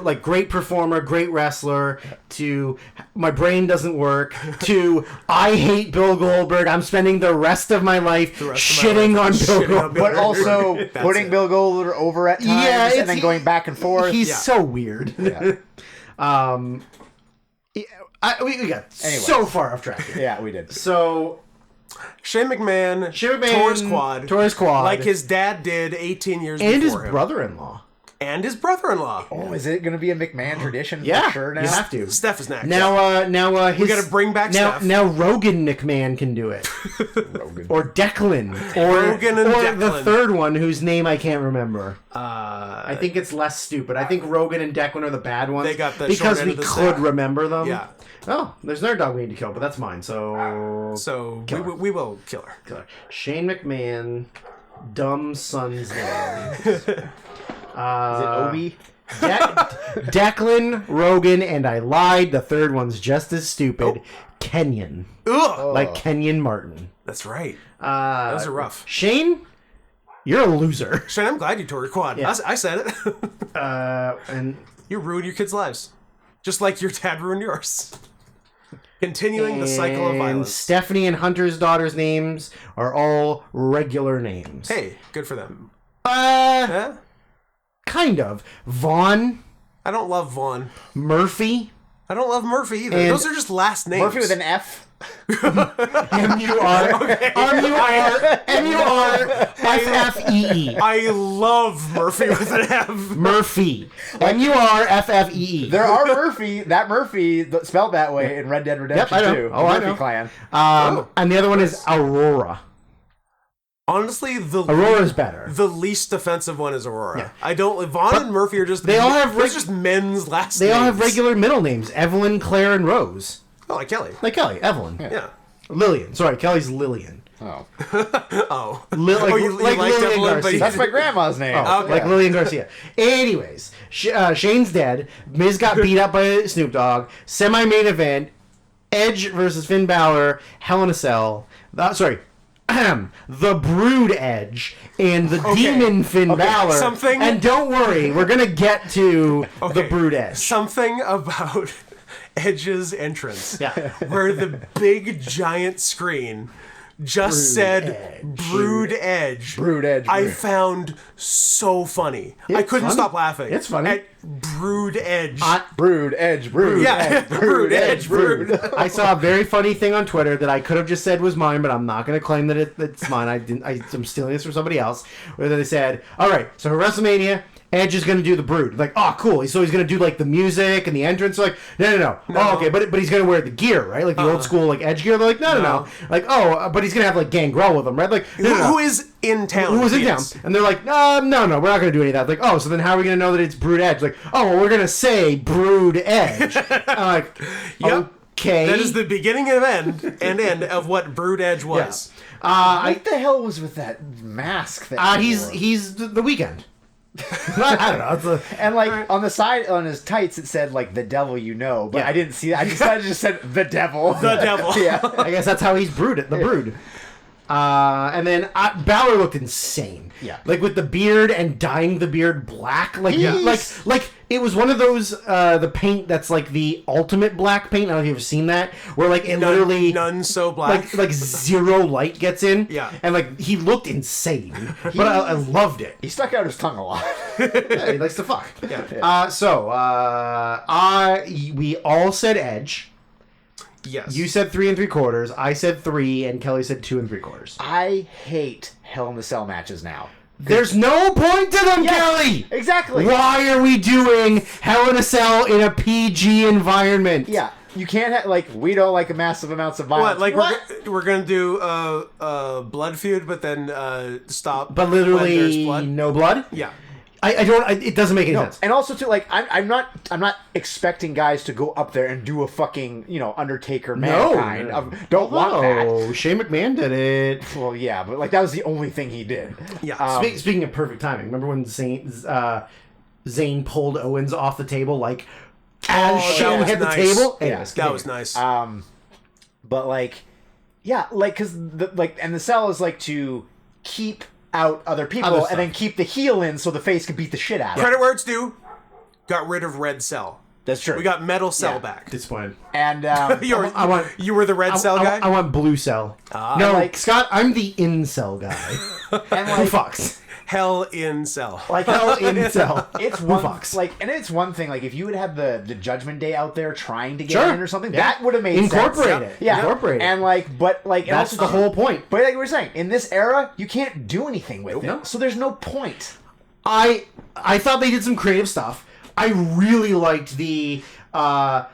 like great performer, great wrestler to my brain doesn't work to I hate Bill Goldberg. I'm spending the rest of my life shitting on Bill Goldberg.
But also
That's
putting
it.
Bill Goldberg over at times
Yeah,
and then going back and forth.
He's
Yeah.
so weird.
Yeah.
We got
Anyways.
so far off track here.
Yeah, we did.
So
Shane McMahon, tore his quad, like his dad did 18 years
and his
before him.
brother-in-law.
And his brother-in-law.
Oh, is it going to be a McMahon tradition?
Yeah,
for sure now.
you have to.
Steph is next.
Now, his,
we got to bring back Steph.
Now Rogan McMahon can do it,
Rogan.
or Declan, or
Rogan and
or
Declan.
the third one whose name I can't remember. I think it's less stupid. I think Rogan and Declan are the bad ones.
They got the
because
short
we
end of the
could
stick.
remember them.
Yeah.
Oh, there's another dog we need to kill, but that's mine.
So we will kill her.
Shane McMahon, dumb son's name.
Is it Obi?
Declan, Rogan, and I lied. The third one's just as stupid. Kenyon.
Ugh.
Like Kenyon Martin.
That's right. Those are rough.
Shane, you're a loser.
Shane, I'm glad you tore your quad.
Yeah.
I said it.
And
You ruined your kids' lives. Just like your dad ruined yours. Continuing the cycle of
and
violence.
Stephanie and Hunter's daughter's names are all regular names.
Hey, good for them.
Kind of. Vaughn,
I don't love Vaughn.
Murphy,
I don't love Murphy either.
And-
Those are just last names.
Murphy with an F?
M-U-R-F-F-E-E.
I love Murphy with an F.
Murphy. M-U-R-F-F-E-E.
There are Murphy, spelled that way in Red Dead Redemption
I know.
2.
Oh,
the
I
Murphy
know.
clan.
And the other one is Aurora.
Honestly,
Aurora's better.
the least offensive one is Aurora. I don't. Vaughn and Murphy are just.
they all have
those just men's last
They
names.
all have regular middle names. Evelyn, Claire, and Rose.
Oh, like Kelly.
Like Kelly. Evelyn.
Yeah.
Lillian. Sorry, Kelly's Lillian.
Oh.
Oh.
Like,
you
like
liked
Lillian
Evelyn, but
Garcia.
you-
That's my grandma's name.
Oh, like Lillian Garcia. Anyways, Shane's dead. Miz got beat up by Snoop Dogg. Semi-main event. Edge versus Finn Balor. Hell in a Cell. The Brood Edge and the Demon Finn Balor.
something-
And don't worry, we're gonna get to the Brood Edge.
Something about Edge's entrance.
Yeah.
Where the big giant screen just said
Edge.
Brood Edge.
Brood Edge,
I
Brood.
found so funny. I
It's
couldn't
funny.
stop laughing.
It's funny.
At Brood Edge.
Brood, Edge, Brood.
yeah.
Edge,
Brood Edge. Brood.
I saw a very funny thing on Twitter that I could have just said was mine, but I'm not going to claim that it's mine. I'm stealing this from somebody else. Where they said, "All right, so for WrestleMania, Edge is going to do the Brood. Like, oh, cool. So he's going to do like the music and the entrance. Like, no. Oh, okay, but he's going to wear the gear, right? Like the old school like Edge gear. They're like, no. Like, oh, but he's going to have like Gangrel with him, right? Like,
who is in town?
Who was in town? And they're like, no, we're not going to do any of that. Like, oh, so then how are we going to know that it's Brood Edge? Like, oh, well, we're going to say Brood Edge. I'm like,
yep.
Okay.
That is the beginning and end of what Brood Edge was.
Yeah.
What the hell was with that mask? That
he's the Weekend. I don't know.
And like on the side on his tights, it said like the devil, but I didn't see that. I decided to just said the devil.
The devil.
Yeah. I guess that's how he's Brood. The Brood. And then Balor looked insane.
Yeah.
Like with the beard and dyeing the beard black. Like like it was one of those the paint that's like the ultimate black paint. I don't know if you've ever seen that. Where like it literally
none so black.
Like zero light gets in.
Yeah.
And like he looked insane. But I loved it.
He stuck out his tongue a lot.
Yeah, he likes to fuck.
Yeah.
We all said Edge.
Yes.
You said 3 3/4. I said 3, and Kelly said 2 3/4.
I hate Hell in the Cell matches now.
There's no point to them,
Yes,
Kelly!
exactly.
Why are we doing Hell in a Cell in a PG environment?
Yeah. You can't have, like, we don't like massive amounts of violence.
What? Like, we're going to do blood feud, but then stop.
But
when there's
literally
blood?
no blood?
Yeah.
I don't. It doesn't make any sense.
And also too, like I'm not expecting guys to go up there and do a fucking Undertaker Mankind. Don't want that.
Oh, Shane McMahon did it.
Well, yeah, but like that was the only thing he did.
Yeah.
Speaking of perfect timing, remember when Zayn pulled Owens off the table like as Shane hit the table?
Yes, that was nice.
But like, yeah, like because the cell is like to keep out other people and then keep the heel in so the face can beat the shit out of it.
Credit where it's due. Got rid of Red Cell.
That's true.
We got Metal Cell back.
Disappointed.
And
you were the Red Cell guy?
I want Blue Cell. No, like Scott, I'm the incel guy.
And
Who fucks?
Hell in Cell.
Like
Hell incel.
It's
Who
one
fucks?
like, and it's one thing. Like if you would have the Judgment Day out there trying to get in or something, that would have made
incorporate
sense.
it.
Yeah,
Incorporate it.
And like, but like,
That's
and also
the whole point.
But like we were saying, in this era, you can't do anything with it, so there's no point.
I thought they did some creative stuff. I really liked the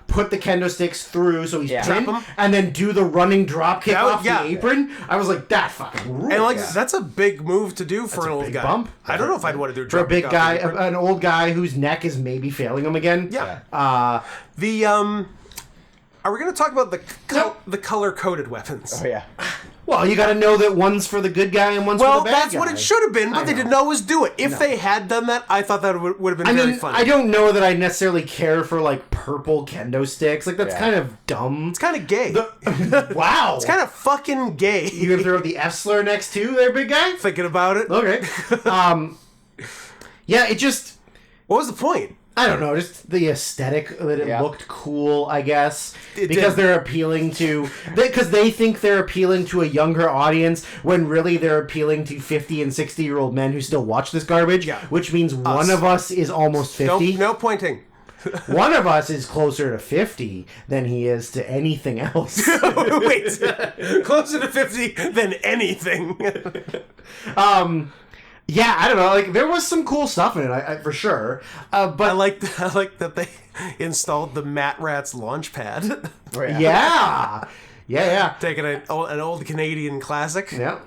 put the kendo sticks through so he's pinned, and then do the running drop kick off the apron. I was like, that fucking rules.
And like that's a big move to do for an old guy.
Bump.
I don't know if I'd want to do a
for a
drop
big
kick
guy,
off the apron.
an old guy whose neck is maybe failing him again.
Yeah. Are we going to talk about the color coded weapons?
Oh yeah.
Well, you got to know that one's for the good guy and one's for the bad guy.
Well, that's what it should have been, but they didn't always do it. If they had done that, I thought that would have been very funny.
I don't know that I necessarily care for like purple kendo sticks. Like that's kind of dumb.
It's kind of gay.
Wow.
It's kind of fucking gay.
You gonna throw the F slur next to there, big guy?
Thinking about it.
Okay. Yeah, it just.
What was the point?
I don't know, just the aesthetic that it looked cool, I guess. Because they're appealing to... Because they think they're appealing to a younger audience when really they're appealing to 50 and 60-year-old men who still watch this garbage, which means one of us is almost 50.
No pointing.
One of us is closer to 50 than he is to anything else.
Wait. Closer to 50 than anything.
Yeah, I don't know. Like there was some cool stuff in it, I for sure. But
I like that they installed the Mat Rats launch pad.
Yeah.
Taking an old Canadian classic.
Yeah.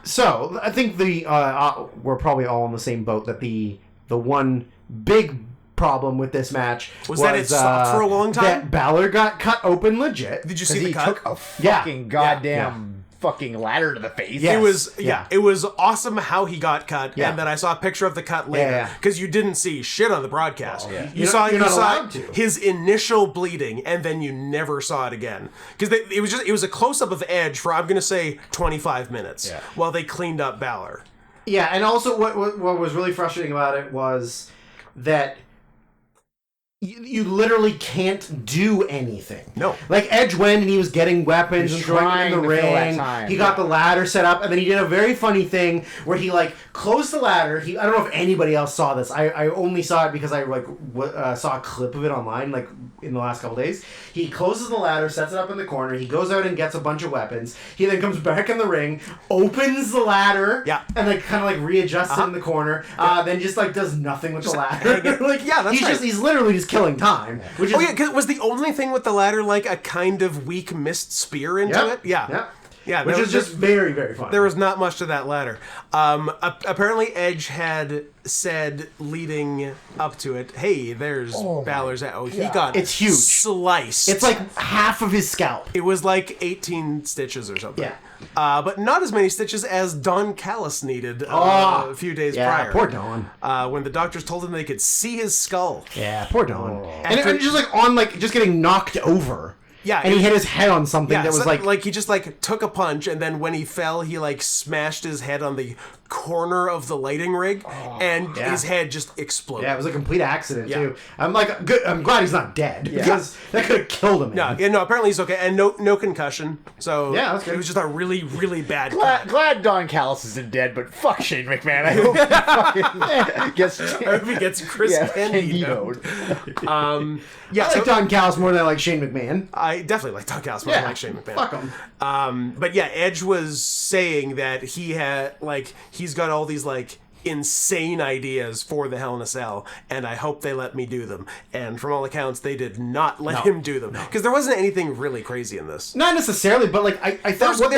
So I think we're probably all in the same boat that the one big problem with this match
was that it stopped for a long time.
That Balor got cut open legit.
Did you see the cut?
Took a fucking goddamn. Fucking ladder to the face.
Yes.
It was awesome how he got cut, and then I saw a picture of the cut later because you didn't see shit on the broadcast. You saw his initial bleeding, and then you never saw it again because it was a close up of Edge for I'm gonna say 25 minutes while they cleaned up Balor.
Yeah, and also what was really frustrating about it was that you literally can't do anything.
No.
Like Edge went and he was getting weapons and throwing them in the ring. He got the ladder set up, and then he did a very funny thing where he like closed the ladder. I don't know if anybody else saw this. I only saw it because I saw a clip of it online like in the last couple days. He closes the ladder, sets it up in the corner. He goes out and gets a bunch of weapons. He then comes back in the ring, opens the ladder, and like kind of like readjusts it in the corner. Then just like does nothing with the ladder. Like he's literally just killing time. Which is,
because was the only thing with the ladder like a kind of weak missed spear into it? Yeah,
which is just very, very fun.
There was not much to that ladder. Apparently, Edge had said leading up to it, "Hey, there's Balor's." He got
it's huge,
sliced.
It's like half of his scalp.
It was like 18 stitches or something.
Yeah.
But not as many stitches as Don Callis needed a few days prior.
Poor Don.
When the doctors told him they could see his skull.
Yeah, poor Don. And just like on like just getting knocked over.
Yeah,
and he hit his head on something that was
like he just like took a punch, and then when he fell, he like smashed his head on the corner of the lighting rig, and his head just exploded.
Yeah, it was a complete accident too. I'm like, good. I'm glad he's not dead because that could have killed him.
No, apparently he's okay, and no concussion. So
that's good.
It was just a really, really bad.
Glad Don Callis isn't dead, but fuck Shane McMahon. I hope he fucking gets.
I hope he gets Chris Candido.
I like Don Callis more than I like Shane McMahon.
I definitely like Don Callis more than I like Shane McMahon.
Fuck him.
But yeah, Edge was saying that he had he's got all these like insane ideas for the Hell in a Cell, and I hope they let me do them. And from all accounts, they did not let him do them because there wasn't anything really crazy in this.
Not necessarily, but like I thought what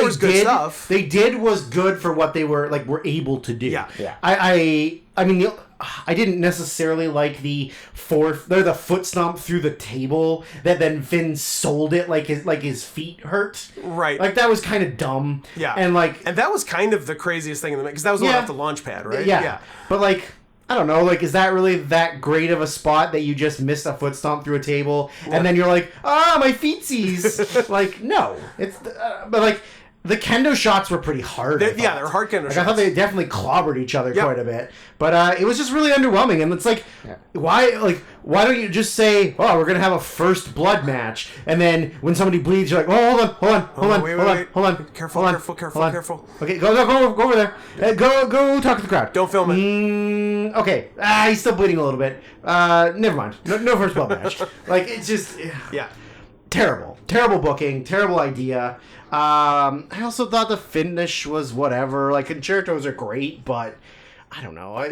they did was good for what they were able to do.
Yeah.
I mean, I didn't necessarily like the foot stomp through the table that then Finn sold it like his feet hurt.
Right.
Like that was kind of dumb.
Yeah.
And
that was kind of the craziest thing in the because that was the one off the launch pad, right?
Yeah. But like, I don't know, like, is that really that great of a spot that you just missed a foot stomp through a table and then you're like, my feetsies? Like, no. It's but like. The kendo shots were pretty hard.
They're hard kendo shots.
I thought they definitely clobbered each other quite a bit. But it was just really underwhelming. And it's like, why don't you just say, we're going to have a first blood match. And then when somebody bleeds, you're like, hold on.
Careful.
Okay, go over there. Go talk to the crowd.
Don't film it.
Okay. He's still bleeding a little bit. Never mind. No first blood match. Like, it's just...
Yeah.
Terrible booking, terrible idea. I also thought the finish was whatever. Like, concertos are great, but I don't know. I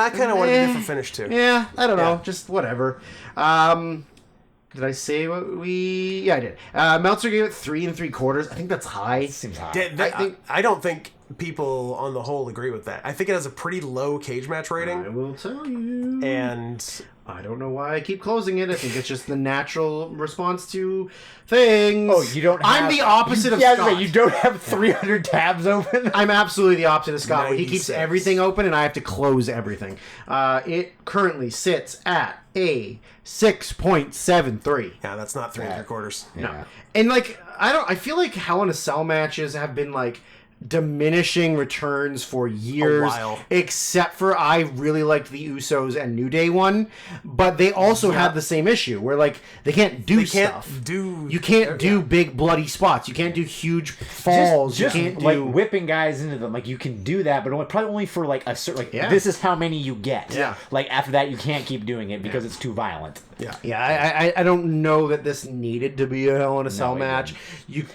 kind of wanted a different finish too.
Yeah, I don't know. Just whatever. Did I say what we... Yeah, I did. Meltzer gave it 3 3/4. I think that's high.
Seems high.
I don't think people on the whole agree with that. I think it has a pretty low cage match rating.
I will tell you.
And...
I don't know why I keep closing it. I think it's just the natural response to things.
Oh, you don't have...
I'm the opposite of Scott.
You don't have 300 tabs open?
I'm absolutely the opposite of Scott. He keeps everything open and I have to close everything. It currently sits at a 6.73.
Yeah, that's not 3 3/4.
No. Yeah. And like, I feel like Hell in a Cell matches have been like diminishing returns for years,
a while.
Except for I really liked the Usos and New Day one, but they also had the same issue where like they can't do stuff. You can't do big bloody spots. You can't do huge falls.
Just
you can't do
like whipping guys into them. Like you can do that, but probably only for like a certain this is how many you get.
Yeah.
Like after that you can't keep doing it because it's too violent.
Yeah. I don't know that this needed to be a Hell in a Cell match.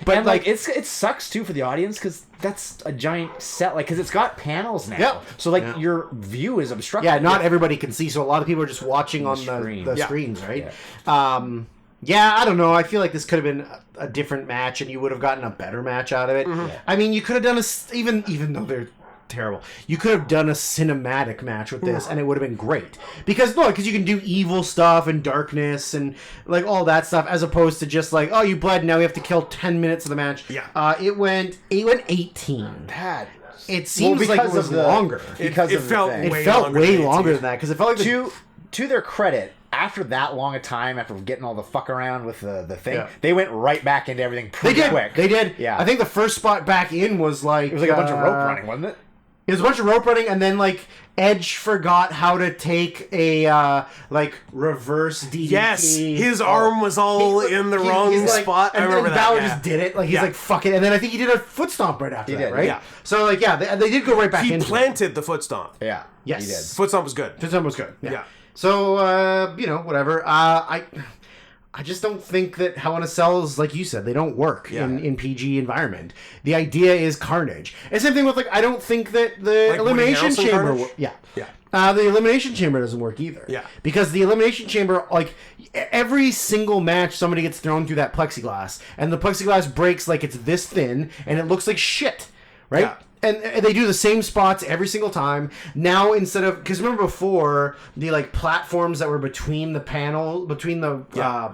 But like it sucks too for the audience because that's a giant set, like, because it's got panels now.
Yep.
So, like, your view is obstructed.
Yeah, not everybody can see, so a lot of people are just watching on the screens, right? Yeah. I don't know. I feel like this could have been a different match, and you would have gotten a better match out of it. Mm-hmm. Yeah. I mean, you could have done even though they're terrible, you could have done a cinematic match with this and it would have been great because you can do evil stuff and darkness and like all that stuff as opposed to just like, you bled, now we have to kill 10 minutes of the match. It went 18. It seems like it was longer
because it felt
way longer than that because it felt like
to their credit, after that long a time, after getting all the fuck around with the thing, they went right back into everything pretty quick.
They did.
Yeah.
I think the first spot back in was like...
It was like a bunch of rope running, wasn't it?
It was a bunch of rope running, and then like Edge forgot how to take a reverse DDT.
Yes, his arm was all in the wrong spot. I remember that.
Balor just did it. Like he's like, fuck it, and then I think he did a foot stomp right after that, right?
Yeah.
So like, they did go right back.
He
into
planted the foot stomp.
Yeah.
Yes.
He did.
Foot stomp was good.
Foot stomp was good.
Yeah.
So whatever. I just don't think that Hell in a Cell is, like you said, they don't work in PG environment. The idea is carnage. And same thing with, like, I don't think that the
Like
Elimination
Woody Harrelson
Chamber...
carnage?
Yeah. The Elimination Chamber doesn't work either.
Yeah.
Because the Elimination Chamber, like, every single match somebody gets thrown through that plexiglass, and the plexiglass breaks like it's this thin, and it looks like shit, right?
Yeah.
And they do the same spots every single time. Now, instead of... Because remember before, the, like, platforms that were between the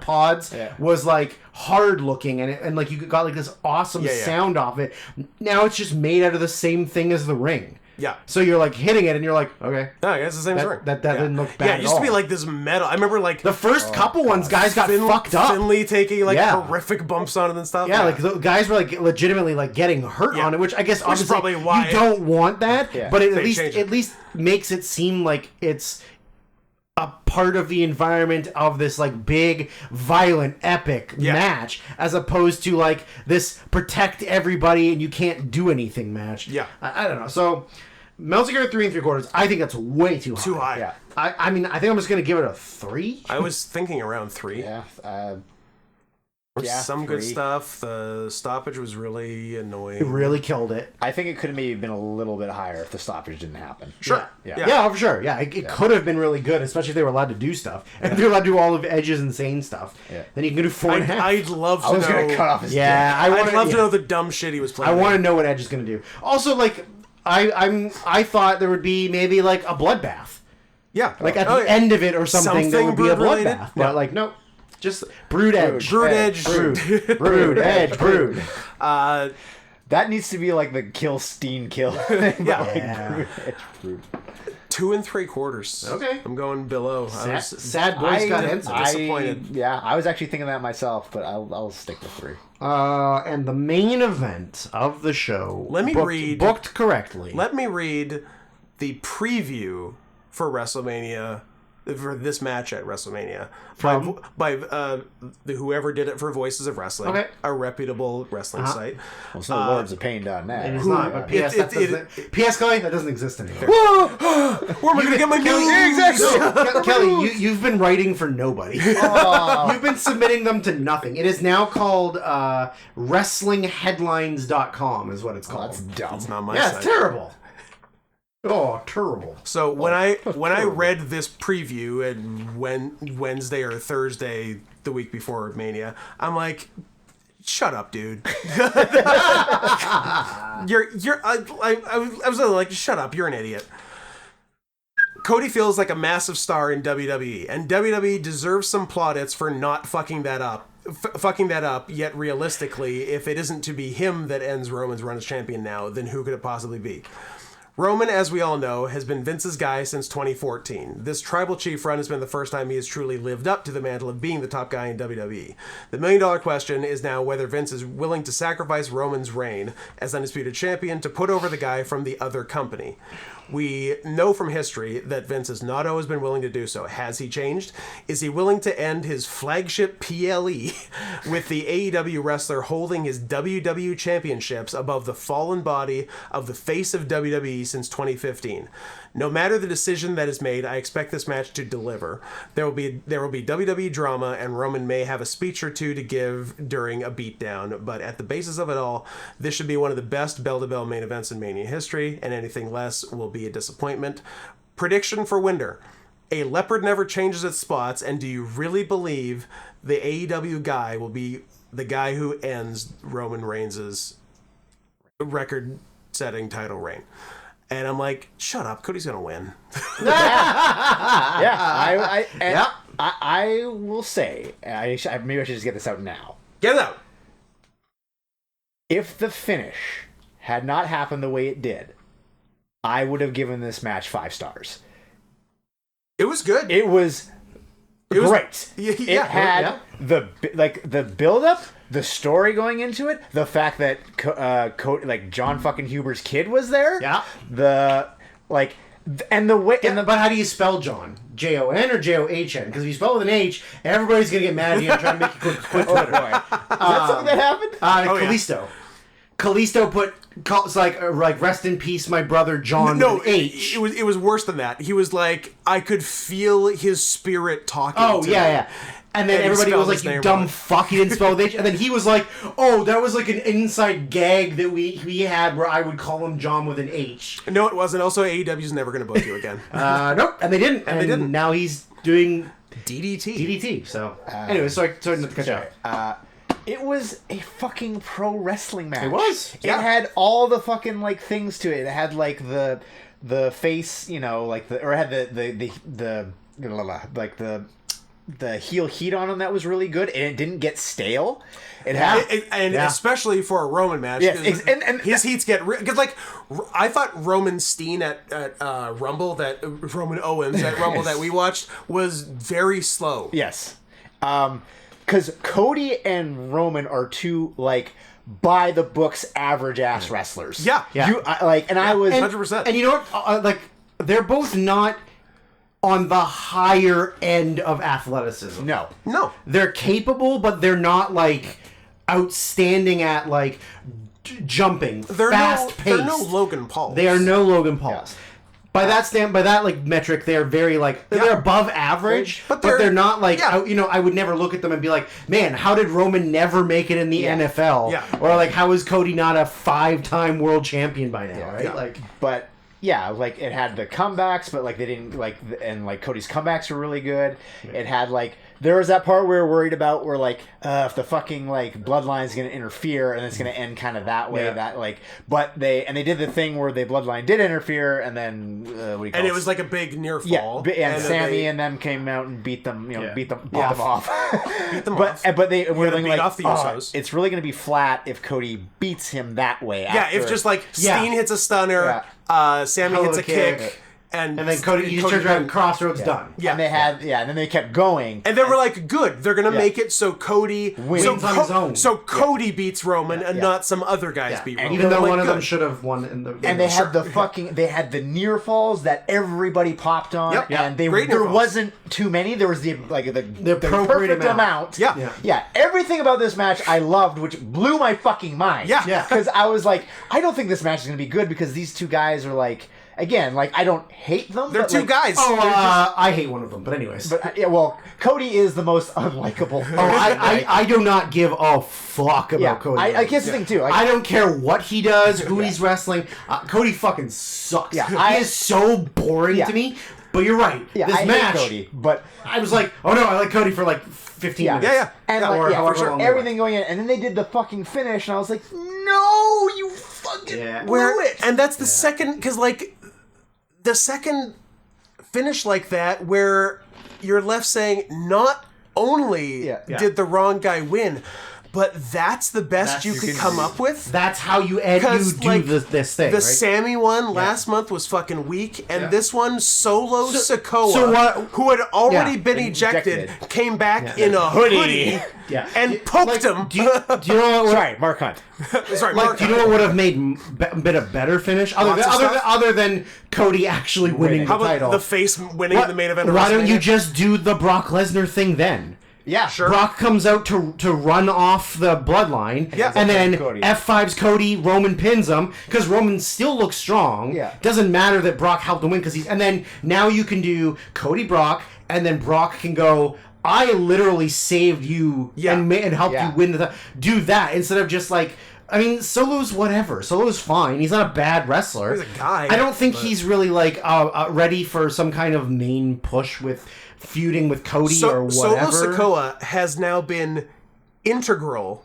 pods was, like, hard-looking. And like, you got, like, this awesome sound off it. Now it's just made out of the same thing as the ring.
Yeah.
So you're, like, hitting it, and you're like, okay.
No, it's the same ring.
That didn't look bad
Yeah, it used
at
to be
all.
like this metal. I remember, like...
The first couple ones, guys got fucked up.
Finley taking, like, horrific bumps on it and stuff.
Yeah, like the guys were like legitimately like getting hurt on it, which I guess obviously
is probably why
you don't want that, but it at least makes it seem like it's a part of the environment of this like big, violent, epic match, as opposed to like this protect everybody and you can't do anything match.
Yeah,
I don't know. So Meltzer gave it 3 3/4. I think that's way too high.
Too high.
Yeah.
I mean, I think I'm just gonna give it a 3.
I was thinking around 3.
Yeah.
Some
3.
good stuff. The stoppage was really annoying.
It really killed it.
I think it could have maybe been a little bit higher if the stoppage didn't happen.
Sure.
Yeah, for sure. Yeah, it could have been really good, especially if they were allowed to do stuff. And if they were allowed to do all of Edge's insane stuff, then you can do 4.5.
I'd love to
I was
know.
going to cut off his dick.
I'd love to know the dumb shit he was playing.
I want to know what Edge is going to do. Also, like, I thought there would be maybe like a bloodbath.
Yeah.
Like at the end of it or something there would be a bloodbath. But like, nope. Just Brood Edge.
Brood Edge.
Brood Edge. Brood.
That needs to be like the kill Steen kill.
Yeah.
Edge, Brood.
2 3/4.
Okay.
I'm going below.
Sad boy Scott Henson.
Disappointed.
I was actually thinking that myself, but I'll stick with 3.
And the main event of the show. Booked correctly.
Let me read the preview for WrestleMania, for this match at WrestleMania, by whoever did it for Voices of Wrestling, a reputable wrestling site.
Well, it's no lordsofpain.net.
It is not. But PS Kelly, that doesn't exist anymore.
Where am I going to get my new
Kelly, you've been writing for nobody. You've been submitting them to nothing. It is now called WrestlingHeadlines.com is what it's called.
That's dumb.
It's not my
Yeah,
site.
it's terrible. Oh, terrible.
So when I read this preview and Wednesday or Thursday the week before Mania, I'm like, shut up, dude. I was like, shut up, you're an idiot. Cody feels like a massive star in WWE, and WWE deserves some plaudits for not fucking that up. Yet realistically, if it isn't to be him that ends Roman's run as champion now, then who could it possibly be? Roman, as we all know, has been Vince's guy since 2014. This Tribal Chief run has been the first time he has truly lived up to the mantle of being the top guy in WWE. The million-dollar question is now whether Vince is willing to sacrifice Roman's reign as undisputed champion to put over the guy from the other company. We know from history that Vince has not always been willing to do so. Has he changed? Is he willing to end his flagship PLE with the AEW wrestler holding his WWE championships above the fallen body of the face of WWE since 2015? No matter the decision that is made, I expect this match to deliver. There will be WWE drama, and Roman may have a speech or two to give during a beatdown, but at the basis of it all, this should be one of the best bell-to-bell main events in Mania history, and anything less will be a disappointment. Prediction for Winder: a leopard never changes its spots, and do you really believe the AEW guy will be the guy who ends Roman Reigns' record-setting title reign? And I'm like, shut up, Cody's gonna win.
I will say, maybe I should just get this out now.
Get it out.
If the finish had not happened the way it did, I would have given this match 5 stars.
It was good.
It was great.
Yeah,
it had the build-up the story going into it, the fact that like John fucking Huber's kid was there.
Yeah.
The like. And the way,
but how do you spell John? Jon or John? Because if you spell with an H, everybody's gonna get mad at you and try to make you quit Twitter.
Is that something that happened?
Kalisto. Yeah. Kalisto put it's like rest in peace, my brother John.
No,
with an H.
it was worse than that. He was like, I could feel his spirit talking.
Oh
to
yeah,
me.
yeah. And then everybody was like, "You dumb fuck!" He didn't spell with H. And then he was like, "Oh, that was like an inside gag that we had where I would call him John with an H."
No, it wasn't. Also, AEW's never going to book you again.
Nope, and they didn't. And
they didn't.
Now he's doing
DDT.
So, anyway, sorry not to cut you off.
It was a fucking pro wrestling match.
It was.
It had all the fucking like things to it. It had like the face, you know, like it had the heel heat on him that was really good, and it didn't get stale. It had,
especially for a Roman match,
and
his heats get because like I thought Roman Steen at Rumble Roman Owens at Rumble that we watched was very slow.
Yes, because Cody and Roman are two like by the books average ass wrestlers.
Yeah.
I was
100%.
And you know what? Like they're both not on the higher end of athleticism.
No.
They're capable, but they're not like outstanding at like jumping, fast pace.
They're no Logan Paul.
They are no Logan Pauls.
Yeah.
By that like metric, they're very like they're above average, but they're not like I would never look at them and be like, man, how did Roman never make it in the NFL?
Yeah.
Or like, how is Cody not a 5-time world champion by now? Right?
Yeah.
Like,
but. Yeah, like it had the comebacks, but like they didn't like, and like Cody's comebacks were really good. It had like there was that part we were worried about where like if the fucking like bloodline's gonna interfere and it's gonna end kind of that way that like, but they did the thing where the bloodline did interfere and then
it was like a big near fall.
Yeah, and Sammy and them came out and beat them off.
Beat them
but
off.
But they were
beat
like,
off the Usos.
It's really gonna be flat if Cody beats him that way.
Yeah, if just like Steen hits a stunner. Sammy hits a kick, and
then Cody just turns around and Crossroads done.
Yeah, and they had and then they kept going,
and then we're like, good, they're gonna make it so Cody
wins on his own.
So Cody beats Roman, and not some other guys beat Roman.
Even though one of them should have won in the
and they had the near falls that everybody popped on, and there wasn't too many. There was the perfect amount. Yeah. Everything about this match I loved, which blew my fucking mind.
Yeah.
Because I was like, I don't think this match is gonna be good because these two guys are like. Again, like, I don't hate them.
They're two guys.
I hate one of them, but anyways.
But, Cody is the most unlikable.
I do not give a fuck about Cody.
I guess the thing, too.
I don't care what he does, who he's wrestling. Cody fucking sucks.
Yeah,
he is so boring to me. But you're right.
Yeah,
this match,
hate Cody, but
I was like, oh no, I like Cody for like 15 minutes.
Yeah.
And for sure, everything going in. And then they did the fucking finish, and I was like, no, you fucking blew it.
And that's the second, because like, the second finish like that where you're left saying not only did the wrong guy win, but that's the best you could come up with.
That's how you do this thing.
The
right?
Sammy one last month was fucking weak, and this one, Solo Sikoa, who had already been ejected, came back in a hoodie and poked him.
Do you know what?
Sorry, Mark Hunt.
Do you know what would have made been a better finish other than Cody actually winning the title?
The face winning the main event.
Why don't you just do the Brock Lesnar thing then?
Yeah, sure.
Brock comes out to run off the bloodline, and then F5's Cody, Roman pins him, because Roman still looks strong.
Yeah.
Doesn't matter that Brock helped him win, and then now you can do Cody Brock, and then Brock can go, I literally saved you and helped you win do that, instead of just like, I mean, Solo's whatever. Solo's fine. He's not a bad wrestler.
He's a guy.
I don't think he's really like ready for some kind of main push with feuding with Cody or whatever.
Solo Sikoa has now been integral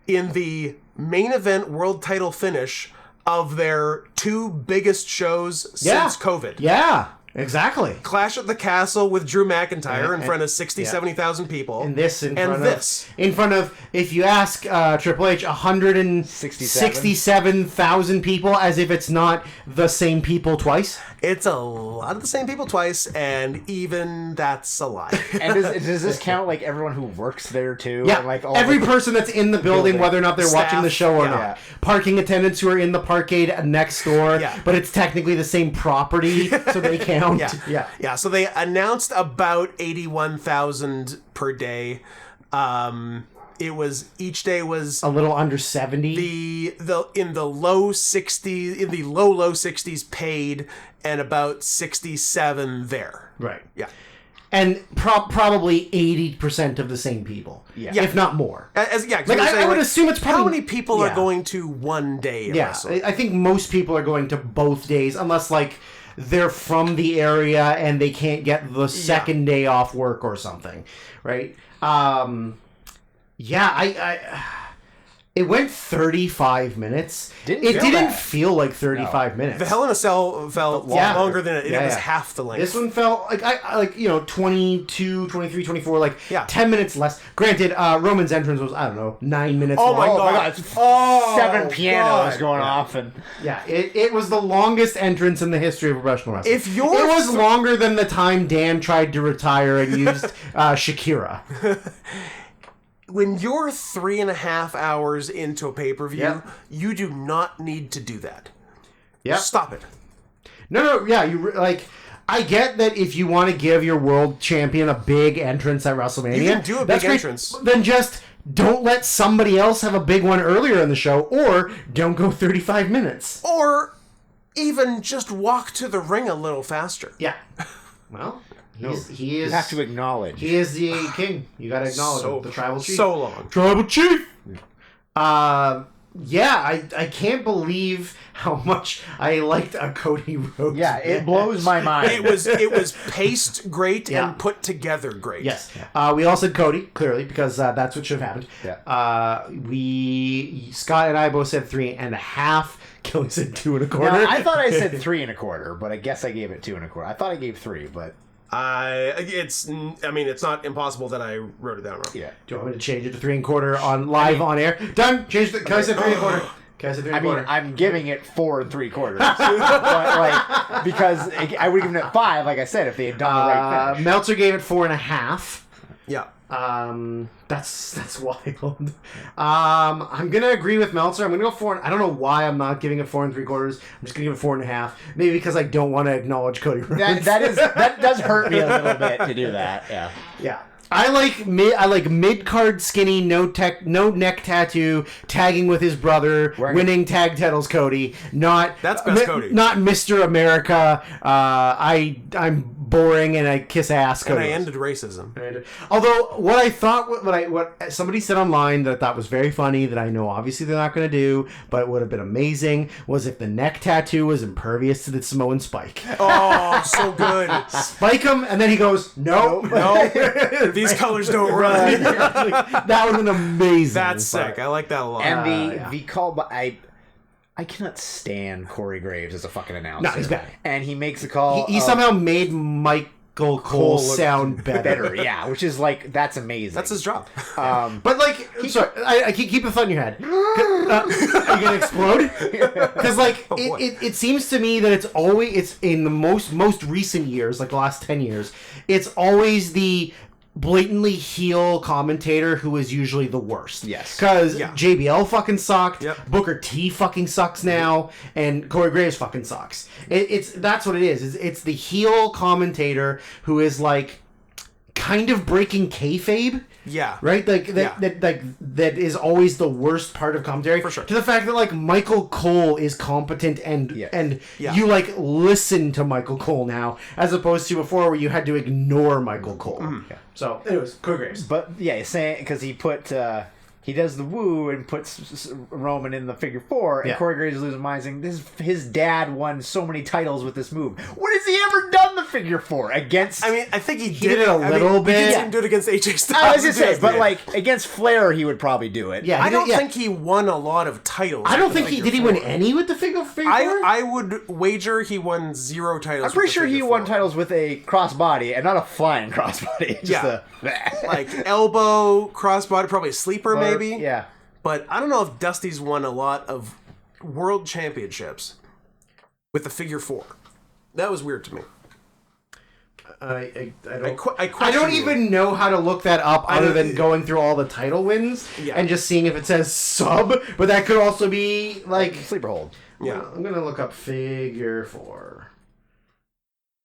in the main event world title finish of their two biggest shows since COVID.
Yeah. Exactly.
Clash at the Castle with Drew McIntyre in front of 60, 70,000 people.
And this in
in
front of, if you ask Triple H, 167,000 people, as if it's not the same people twice.
It's a lot of the same people twice, and even that's a lie.
And does this count like everyone who works there too?
Yeah,
And, like all
every person that's in the building, whether or not they're
Staff,
watching the show or
yeah.
not. Parking attendants who are in the parkade next door,
Yeah.
but it's technically the same property, so they count.
Yeah. So they announced about 81,000 per day. It was each day was
A little under 70.
the in the low 60s, in the low 60s paid, and about 67 there.
Right.
Yeah.
And probably 80% of the same people.
Yeah.
If not more.
Like
I would assume it's probably...
how many people
yeah.
are going to one day
Yeah,
wrestle?
I think most people are going to both days, unless, like, they're from the area and they can't get the second day off work or something, right? It went 35 minutes. It didn't feel like 35 minutes.
The Hell in a Cell felt longer than it was half the length.
This one felt like 22, 23, 24, 10 minutes less. Granted, Roman's entrance was, 9 minutes long.
My God.
Seven pianos going off, and
Yeah, it was the longest entrance in the history of professional wrestling.
If you're
it was longer than the time Dan tried to retire and used Shakira.
When you're 3.5 hours into a pay-per-view,
Yeah.
you do not need to do that.
Yeah.
Stop it.
No, yeah, I get that if you want to give your world champion a big entrance at WrestleMania,
You can do a
that's
big
great.
entrance.
Then just don't let somebody else have a big one earlier in the show, or don't go 35 minutes.
Or even just walk to the ring a little faster.
Yeah. Well, he is.
you have to acknowledge.
He is the king. You got to acknowledge him, the tribal chief.
So long.
Tribal chief. I can't believe how much I liked a Cody Rhodes.
Yeah, it blows my mind.
It was paced great
Yeah.
and put together great.
Yes. We all said Cody, clearly, because that's what should have happened.
Yeah.
Scott and I both said 3.5. Kelly said 2.25.
Now, I thought I said 3.25, but I guess I gave it 2.25. I thought I gave 3, but
It's not impossible that I wrote it down wrong.
yeah.
Do you want me to change it to 3.25 on live on air? Done. Change it. Kelly said 3.25. Kelly said 3.25.
I mean, I'm giving it 4.75, but because I would have given it 5, like I said, if they had done the right finish.
Meltzer gave it 4.5.
Yeah.
That's wild. I'm gonna agree with Meltzer. I'm gonna go 4. I don't know why I'm not giving it 4.75. I'm just gonna give it 4.5. Maybe because I don't want to acknowledge Cody Rhodes.
That does hurt me a little bit to do that. Yeah.
Yeah. I like mid card skinny, no neck tattoo, tagging with his brother, winning tag titles. Cody,
that's best Cody,
not Mr. America. I'm boring and I kiss ass. Cody.
And I ended racism.
Although what somebody said online that I thought was very funny, that I know obviously they're not going to do, but it would have been amazing, was if the neck tattoo was impervious to the Samoan spike.
Oh, so good.
Spike him, and then he goes, no.
These colors don't run.
That would have been amazing.
That's sick. I like that a lot.
And the call, but I cannot stand Corey Graves as a fucking announcer.
No, he's bad.
And he makes a call.
He somehow made Michael Cole sound better.
Yeah, which is that's amazing.
That's his job.
But sorry, I keep a thought in your head. Are you gonna explode? Because it seems to me that it's in the most recent years, like the last 10 years, it's always the blatantly heel commentator who is usually the worst.
Yes.
Because JBL fucking sucked,
Yep.
Booker T fucking sucks now, and Corey Graves fucking sucks. That's what it is. It's the heel commentator who is kind of breaking kayfabe.
Yeah.
Right? That is always the worst part of commentary.
For sure.
To the fact that Michael Cole is competent and you listen to Michael Cole now, as opposed to before where you had to ignore Michael Cole. Yeah. So anyways, Corey Graves.
But yeah, saying because he put he does the woo and puts Roman in the figure 4, and Corey Graves loses his mind saying, his dad won so many titles with this move. When has he ever done the figure 4 against?
I mean, I think he
did it a little bit.
He didn't do it against AJ Styles.
I was gonna say, but like against Flair, he would probably do it.
Yeah,
I don't think he won a lot of titles.
I don't think did he win any with the figure 4?
I would wager he won 0 titles.
I'm pretty sure he won titles with a crossbody and not a flying crossbody. Just
like elbow crossbody, probably a sleeper maybe.
Yeah.
But I don't know if Dusty's won a lot of world championships with the figure 4. That was weird to me.
I
I
don't even know how to look that up other than going through all the title wins and just seeing if it says sub, but that could also be like
sleeper hold.
Yeah.
I'm gonna look up figure 4.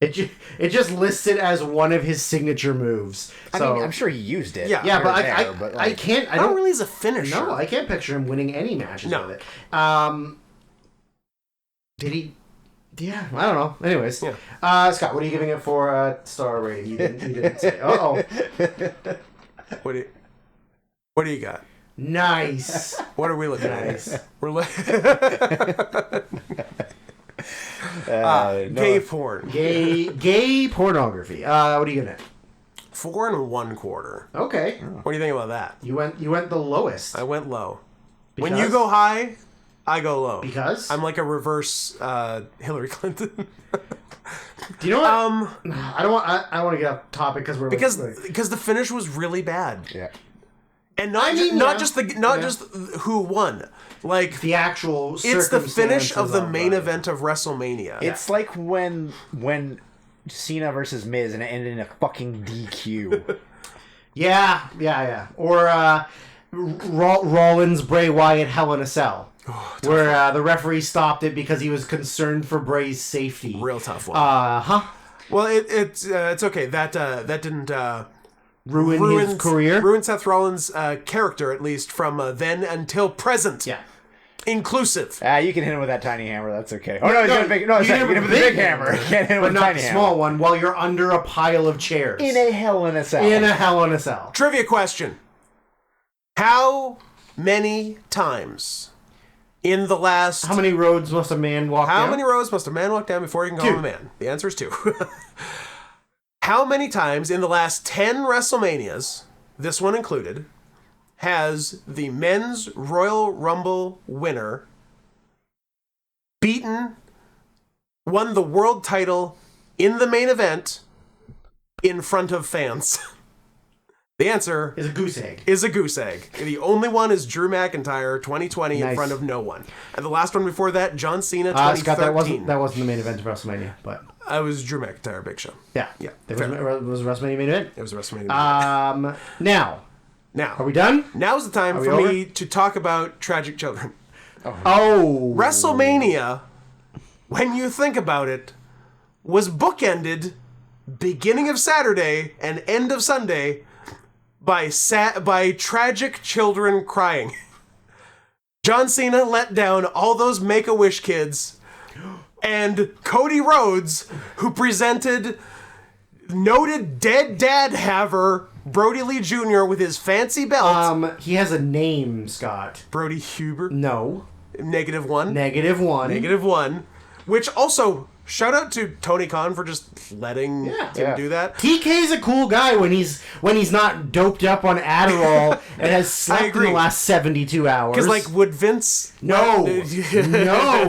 It just listed as one of his signature moves. So,
I mean, I'm sure he used it.
Yeah, but I can't. I don't
really as a finisher.
No, I can't picture him winning any matches with it. Did he? Yeah, I don't know. Anyways, Scott, what are you giving it for star rating? You didn't say.
What do you got?
Nice.
What are we looking at? We're gay porn.
Gay pornography. What are you gonna?
4 1/4.
Okay.
What do you think about that?
You went the lowest.
I went low.
Because?
When you go high, I go low.
Because?
I'm like a reverse Hillary Clinton.
Do you know what? I don't want to get off topic because
because the finish was really bad.
Yeah.
And not just who won. Like
the actual
it's the finish of the main event of WrestleMania.
It's like when Cena versus Miz and it ended in a fucking DQ.
Yeah. Or Rollins, Bray Wyatt, Hell in a Cell. Where the referee stopped it because he was concerned for Bray's safety.
Real tough one.
Well,
it's okay. That didn't
ruin his career.
Ruin Seth Rollins' character, at least from then until present.
Yeah.
Inclusive.
You can hit him with that tiny hammer. That's okay. Oh no, you can hit him with the big hammer. You can't hit him with
but
the
not
tiny
the
hammer.
small one while you're under a pile of chairs
In a Hell in a Cell.
Trivia question: how many times in the last?
How many roads must a man walk down?
How many roads must a man walk down before he can call him a man? The answer is 2. How many times in the last 10 WrestleManias, this one included, has the men's Royal Rumble winner won the world title in the main event in front of fans? The answer
is a goose egg.
The only one is Drew McIntyre, 2020, in front of no one. And the last one before that, John Cena, 2013.
Scott, that wasn't the main event of WrestleMania, but
I was Drew McIntyre, Big Show.
Yeah. It was a WrestleMania main event.
It was a WrestleMania main event.
Now, are we done?
Now's the time for me to talk about tragic children.
Oh.
WrestleMania, when you think about it, was bookended beginning of Saturday and end of Sunday by tragic children crying. John Cena let down all those Make-A-Wish kids, and Cody Rhodes, who presented noted dead dad haver Brody Lee Jr. with his fancy belt.
He has a name, Scott.
Brody Huber?
No.
-1. -1. Which also, shout out to Tony Khan for just letting him do that.
TK's a cool guy when he's not doped up on Adderall and has slept in the last 72 hours.
Because, like, would Vince...
No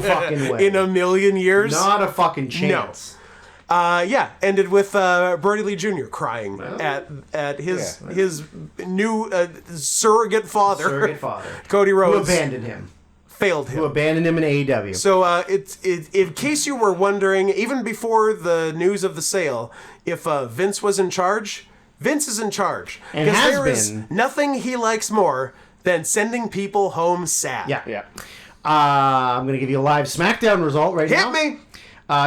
fucking way.
In a million years?
Not a fucking chance.
No. Ended with Brody Lee Jr. crying at his new surrogate father. Cody Rhodes.
Who abandoned him.
Failed him.
Who abandoned him in AEW.
So, in case you were wondering, even before the news of the sale, if Vince was in charge, Vince is in charge.
And
because
has
there is nothing he likes more than sending people home sad.
Yeah. I'm going to give you a live SmackDown result right now.
Hit me!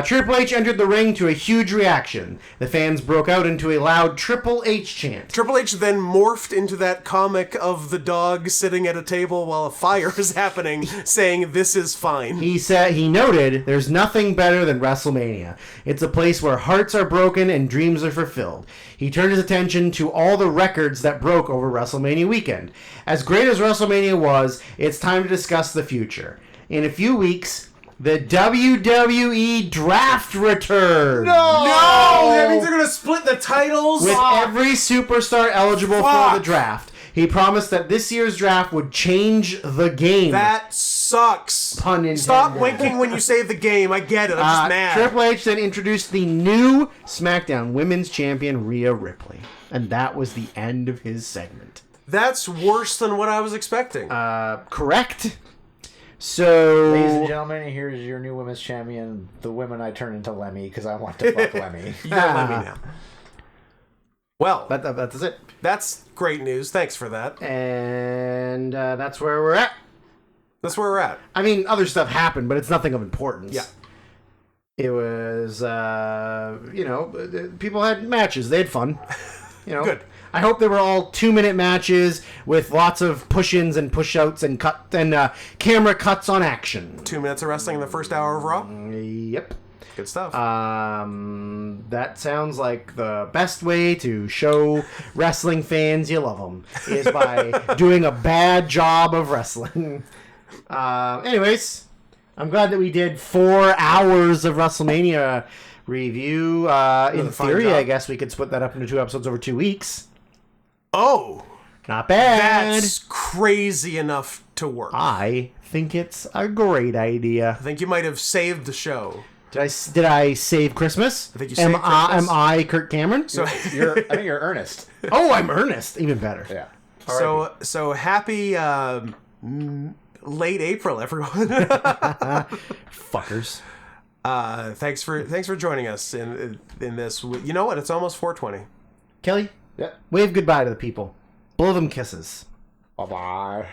Triple H entered the ring to a huge reaction. The fans broke out into a loud Triple H chant.
Triple H then morphed into that comic of the dog sitting at a table while a fire is happening, saying, "This is fine."
He noted, "There's nothing better than WrestleMania. It's a place where hearts are broken and dreams are fulfilled." He turned his attention to all the records that broke over WrestleMania weekend. As great as WrestleMania was, it's time to discuss the future. In a few weeks, the WWE Draft returns.
No! That means they're going to split the titles?
With every superstar eligible for the draft. He promised that this year's draft would change the game.
That sucks.
Pun intended.
Stop winking when you say the game. I get it. I'm just mad.
Triple H then introduced the new SmackDown Women's Champion, Rhea Ripley. And that was the end of his segment.
That's worse than what I was expecting.
Correct. So,
ladies and gentlemen, here's your new women's champion. The women I turn into Lemmy because I want to fuck Lemmy.
You're Lemmy now. Well,
that's it.
That's great news. Thanks for that.
And that's where we're at.
That's where we're at.
I mean, other stuff happened, but it's nothing of importance.
Yeah.
It was, people had matches. They had fun.
Good.
I hope they were all 2-minute matches with lots of push-ins and push-outs and camera cuts on action.
2 minutes of wrestling in the first hour of Raw?
Yep.
Good stuff.
That sounds like the best way to show wrestling fans you love them is by doing a bad job of wrestling. Anyways, I'm glad that we did 4 hours of WrestleMania review. In theory, I guess we could split that up into 2 episodes over 2 weeks.
Oh,
not bad.
That's crazy enough to work.
I think it's a great idea.
I think you might have saved the show.
Did I save Christmas?
I think you saved Christmas.
Am I Kirk Cameron?
So I think you're Ernest.
Oh, I'm Ernest. Even better.
Yeah.
So happy late April, everyone.
Fuckers.
Thanks for joining us in this. You know what? It's almost 420.
Kelly?
Yeah.
Wave goodbye to the people. Blow them kisses.
Bye-bye.